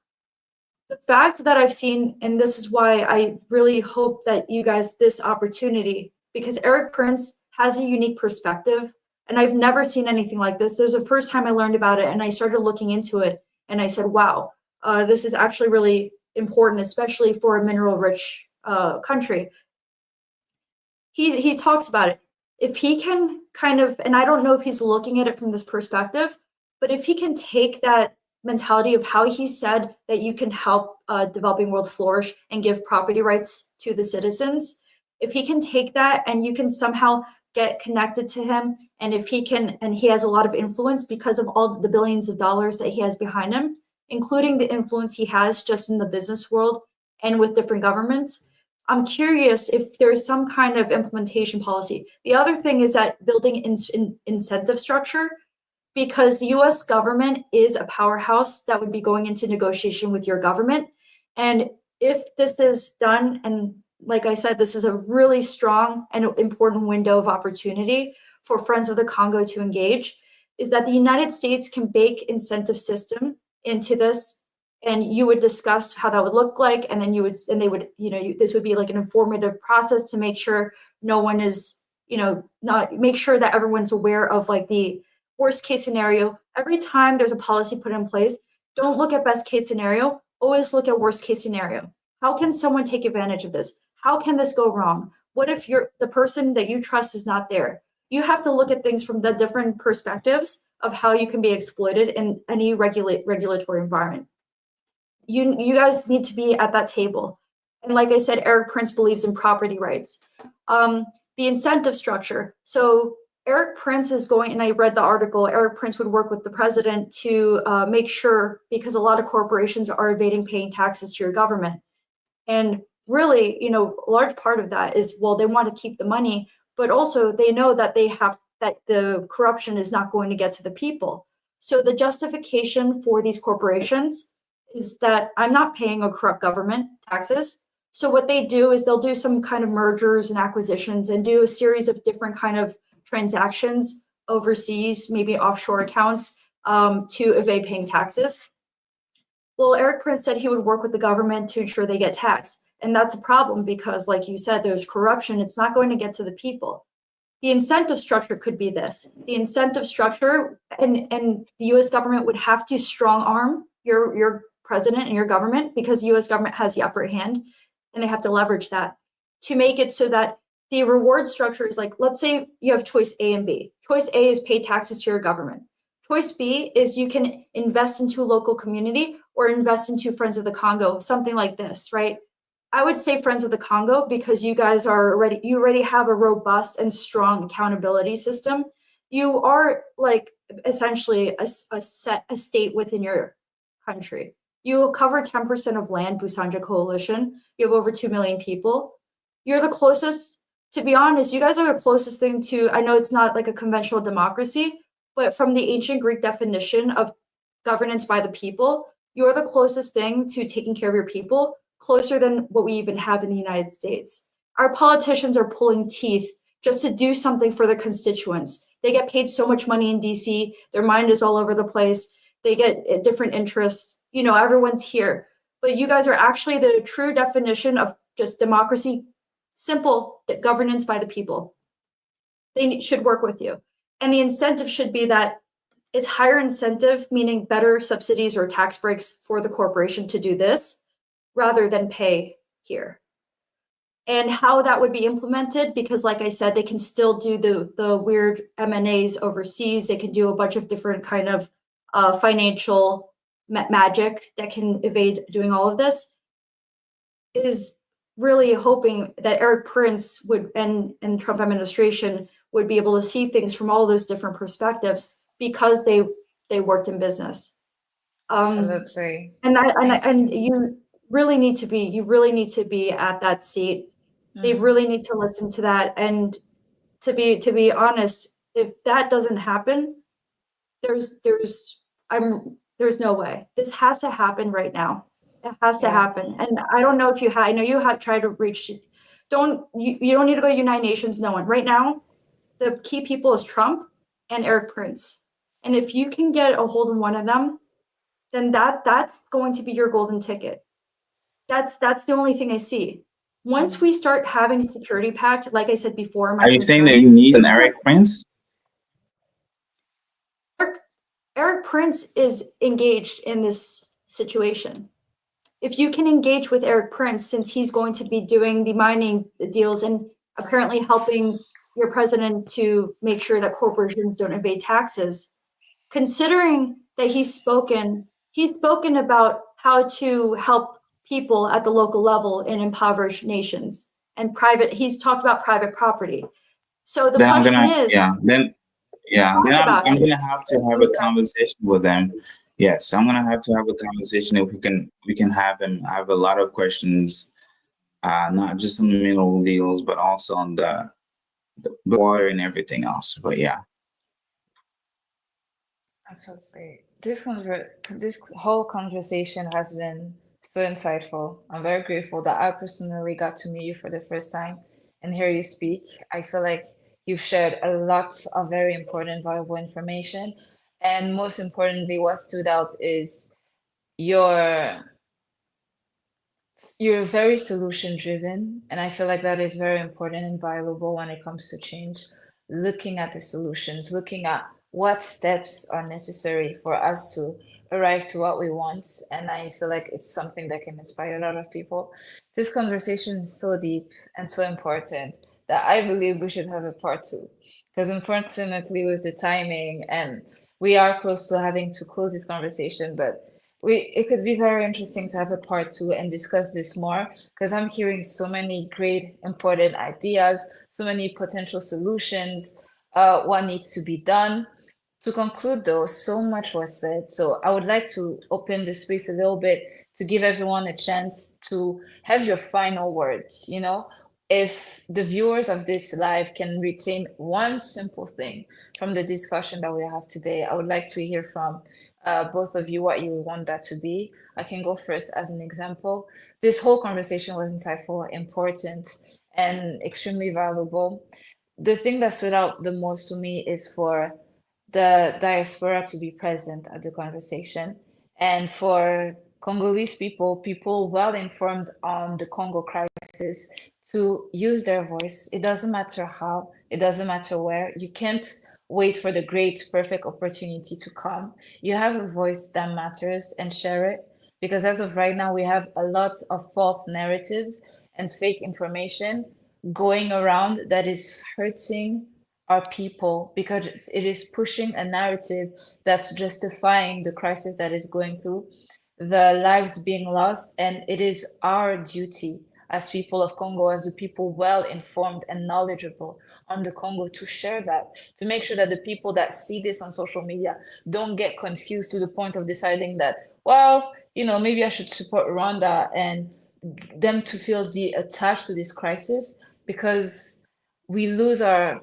The fact that I've seen, and this is why I really hope that you guys, this opportunity, because Eric Prince has a unique perspective, and I've never seen anything like this. There's the first time I learned about it, and I started looking into it, and I said, wow, this is actually really important, especially for a mineral-rich country. He talks about it. If he can kind of, and I don't know if he's looking at it from this perspective, but if he can take that mentality of how he said that you can help developing world flourish and give property rights to the citizens, if he can take that and you can somehow get connected to him, and if he can, and he has a lot of influence because of all the billions of dollars that he has behind him, including the influence he has just in the business world and with different governments, I'm curious if there's some kind of implementation policy. The other thing is that building incentive structure, because the US government is a powerhouse that would be going into negotiation with your government. And if this is done, and like I said, this is a really strong and important window of opportunity for Friends of the Congo to engage, is that the United States can bake incentive system into this, and you would discuss how that would look like, and then they would, this would be like an informative process to make sure no one is, not make sure that everyone's aware of like the worst case scenario. Every time there's a policy put in place, don't look at best case scenario, always look at worst case scenario. How can someone take advantage of this? How can this go wrong? What if the person that you trust is not there? You have to look at things from the different perspectives of how you can be exploited in any regulatory environment. You guys need to be at that table. And like I said, Eric Prince believes in property rights. The incentive structure. So Eric Prince is going, and I read the article, Eric Prince would work with the president to make sure, because a lot of corporations are evading paying taxes to your government. And really, a large part of that is, well, they want to keep the money, but also they know that that the corruption is not going to get to the people. So the justification for these corporations is that I'm not paying a corrupt government taxes. So what they do is they'll do some kind of mergers and acquisitions and do a series of different kind of transactions overseas, maybe offshore accounts, to evade paying taxes. Well, Eric Prince said he would work with the government to ensure they get taxed. And that's a problem because, like you said, there's corruption. It's not going to get to the people. The incentive structure could be this. The incentive structure, and the US government would have to strong arm your president and your government, because the US government has the upper hand, and they have to leverage that to make it so that the reward structure is like, let's say you have choice A and B. Choice A is pay taxes to your government. Choice B is you can invest into a local community or invest into Friends of the Congo, something like this, right? I would say Friends of the Congo because you guys you already have a robust and strong accountability system. You are like essentially a state within your country. You cover 10% of land, Busanja Coalition. You have over 2 million people. You're the closest, to be honest, you guys are the closest thing to, I know it's not like a conventional democracy, but from the ancient Greek definition of governance by the people, you're the closest thing to taking care of your people, closer than what we even have in the United States. Our politicians are pulling teeth just to do something for their constituents. They get paid so much money in DC, their mind is all over the place. They get different interests. Everyone's here. But you guys are actually the true definition of just democracy, simple governance by the people. They should work with you. And the incentive should be that it's higher incentive, meaning better subsidies or tax breaks for the corporation to do this rather than pay here. And how that would be implemented, because like I said, they can still do the weird M&As overseas. They can do a bunch of different kind of financial magic that can evade doing all of this, is really hoping that Eric Prince would and Trump administration would be able to see things from all those different perspectives because they worked in business. Absolutely. And you really need to be at that seat. They really need to listen to that. And to be honest, if that doesn't happen, there's no way. This has to happen right now. It has to happen. And I don't know if I know you have tried to reach, you don't need to go to United Nations, no one. Right now, the key people is Trump and Eric Prince. And if you can get a hold of one of them, then that's going to be your golden ticket. That's the only thing I see. Once we start having security pact, like I said before, Are you saying that you need an Eric Prince? Eric Prince is engaged in this situation. If you can engage with Eric Prince, since he's going to be doing the mining deals and apparently helping your president to make sure that corporations don't evade taxes, considering that he's spoken about how to help people at the local level in impoverished nations and he's talked about private property. So the question is, then I'm gonna have to have a conversation with them. Yes, I'm gonna have to have a conversation. If we can have them. I have a lot of questions, not just on the mineral deals, but also on the water and everything else. But yeah. Absolutely. This whole conversation has been so insightful. I'm very grateful that I personally got to meet you for the first time and hear you speak. I feel like you've shared a lot of very important, valuable information. And most importantly, what stood out is your You're very solution driven, and I feel like that is very important and valuable when it comes to change. Looking at the solutions, looking at what steps are necessary for us to arrive to what we want. And I feel like it's something that can inspire a lot of people. This conversation is so deep and so important that I believe we should have a part two. Because unfortunately, with the timing, and we are close to having to close this conversation, but it could be very interesting to have a part two and discuss this more because I'm hearing so many great important ideas, so many potential solutions, what needs to be done. To conclude though, so much was said. So I would like to open the space a little bit to give everyone a chance to have your final words, you know? If the viewers of this live can retain one simple thing from the discussion that we have today, I would like to hear from both of you what you want that to be. I can go first as an example. This whole conversation was insightful, important, and extremely valuable. The thing that stood out the most to me is for the diaspora to be present at the conversation and for Congolese people, people well informed on the Congo crisis, to use their voice. It doesn't matter how, it doesn't matter where. You can't wait for the great, perfect opportunity to come. You have a voice that matters and share it. Because as of right now, we have a lot of false narratives and fake information going around that is hurting our people because it is pushing a narrative that's justifying the crisis that is going through, the lives being lost, and it is our duty as people of Congo, as the people well informed and knowledgeable on the Congo, to share that, to make sure that the people that see this on social media don't get confused to the point of deciding that, well, you know, maybe I should support Rwanda, and them to feel attached to this crisis, because we lose our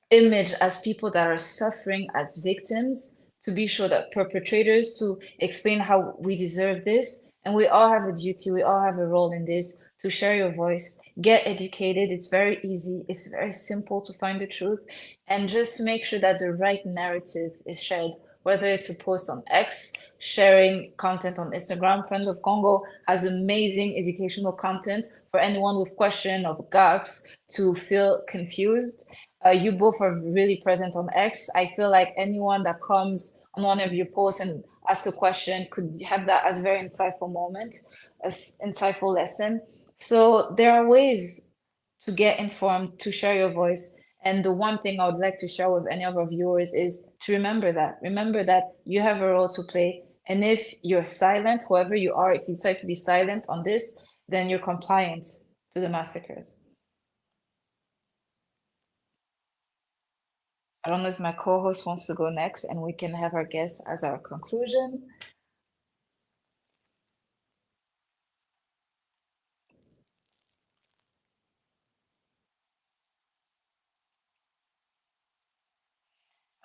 image as people that are suffering as victims, to be sure that perpetrators, to explain how we deserve this. And we all have a duty, we all have a role in this, to share your voice, get educated. It's very easy, it's very simple to find the truth, and just make sure that the right narrative is shared, whether it's a post on X, sharing content on Instagram. Friends of Congo has amazing educational content for anyone with question or gaps to feel confused. You both are really present on X. I feel like anyone that comes on one of your posts and ask a question could have that as a very insightful moment, as insightful lesson. So there are ways to get informed, to share your voice. And the one thing I would like to share with any of our viewers is to remember that. Remember that you have a role to play. And if you're silent, whoever you are, if you decide to be silent on this, then you're compliant to the massacres. I don't know if my co-host wants to go next and we can have our guest as our conclusion.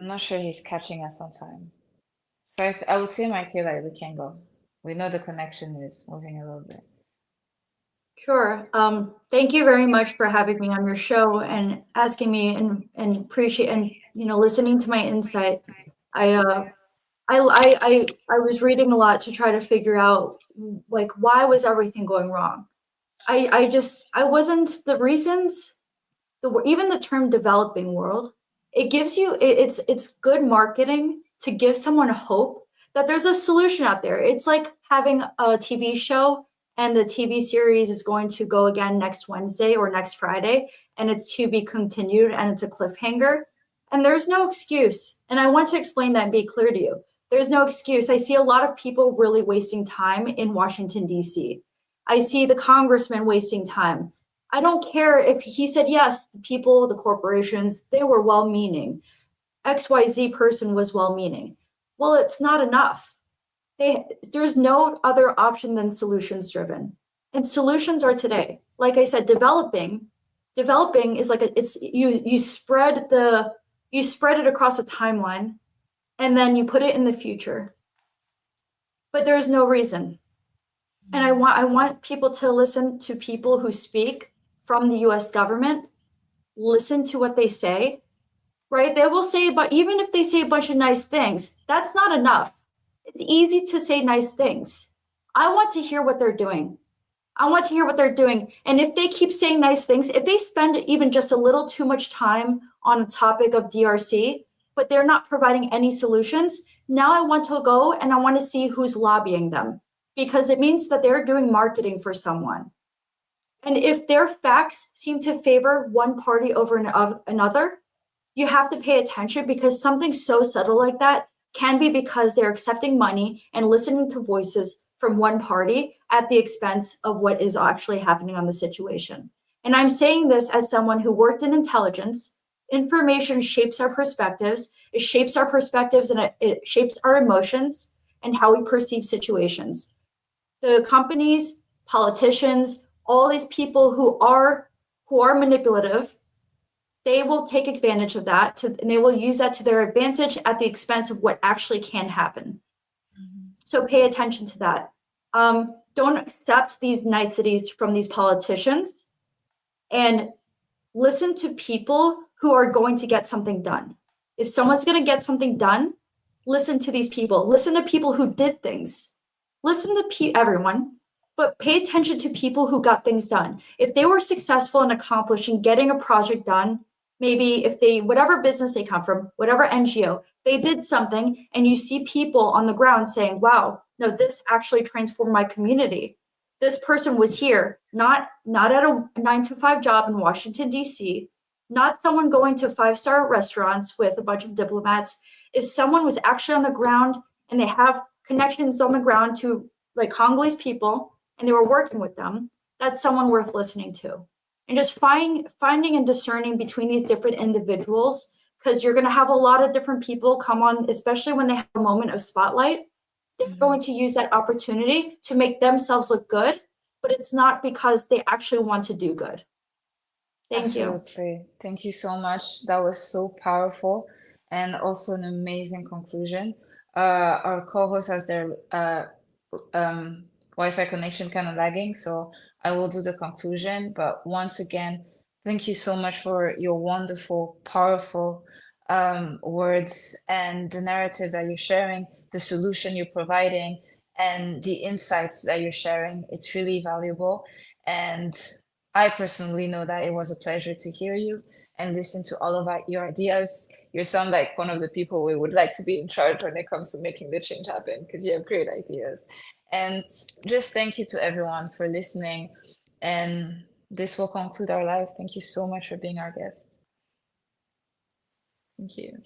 I'm not sure he's catching us on time. So I would say, Michaela, we can go. We know the connection is moving a little bit. Sure. Thank you very much for having me on your show and asking me and appreciate and listening to my insight. I was reading a lot to try to figure out like why was everything going wrong. I wasn't the reasons. Even the term developing world, it gives you it's good marketing to give someone hope that there's a solution out there. It's like having a TV show and the TV series is going to go again next Wednesday or next Friday, and it's to be continued and it's a cliffhanger. And there's no excuse. And I want to explain that and be clear to you. There's no excuse. I see a lot of people really wasting time in Washington, D.C. I see the congressman wasting time. I don't care if he said, yes, the people, the corporations, they were well meaning. XYZ person was well meaning. Well, it's not enough. There's no other option than solutions driven. And solutions are today. Like I said, developing is like you spread it across a timeline and then you put it in the future. But there's no reason. And I want people to listen to people who speak from the US government, listen to what they say, right? They will say, but even if they say a bunch of nice things, that's not enough. It's easy to say nice things. I want to hear what they're doing. I want to hear what they're doing. And if they keep saying nice things, if they spend even just a little too much time on the topic of DRC, but they're not providing any solutions, now I want to go and I want to see who's lobbying them, because it means that they're doing marketing for someone. And if their facts seem to favor one party over another, you have to pay attention, because something so subtle like that can be because they're accepting money and listening to voices from one party at the expense of what is actually happening on the situation. And I'm saying this as someone who worked in intelligence. Information shapes our perspectives, it shapes our perspectives, and it shapes our emotions and how we perceive situations. The companies, politicians, all these people who are manipulative, they will take advantage of that and they will use that to their advantage at the expense of what actually can happen. So pay attention to that. Don't accept these niceties from these politicians, and listen to people who are going to get something done. If someone's going to get something done, listen to these people. Listen to people who did things. Listen to everyone, but pay attention to people who got things done. If they were successful in accomplishing getting a project done, maybe if they, whatever business they come from, whatever NGO, they did something, and you see people on the ground saying, wow, no, this actually transformed my community. This person was here, not at a 9-to-5 job in Washington, D.C., not someone going to 5-star restaurants with a bunch of diplomats. If someone was actually on the ground and they have connections on the ground to like Congolese people and they were working with them, that's someone worth listening to. And just finding and discerning between these different individuals, because you're going to have a lot of different people come on, especially when they have a moment of spotlight. They're going to use that opportunity to make themselves look good, but it's not because they actually want to do good. Thank you. Absolutely. Thank you so much. That was so powerful and also an amazing conclusion. Our co-host has their Wi-Fi connection kind of lagging, so I will do the conclusion. But once again, thank you so much for your wonderful, powerful words and the narrative that you're sharing, the solution you're providing, and the insights that you're sharing. It's really valuable. And I personally know that it was a pleasure to hear you and listen to all of your ideas. You sound like one of the people we would like to be in charge when it comes to making the change happen, because you have great ideas. And just thank you to everyone for listening. And this will conclude our live. Thank you so much for being our guest. Thank you.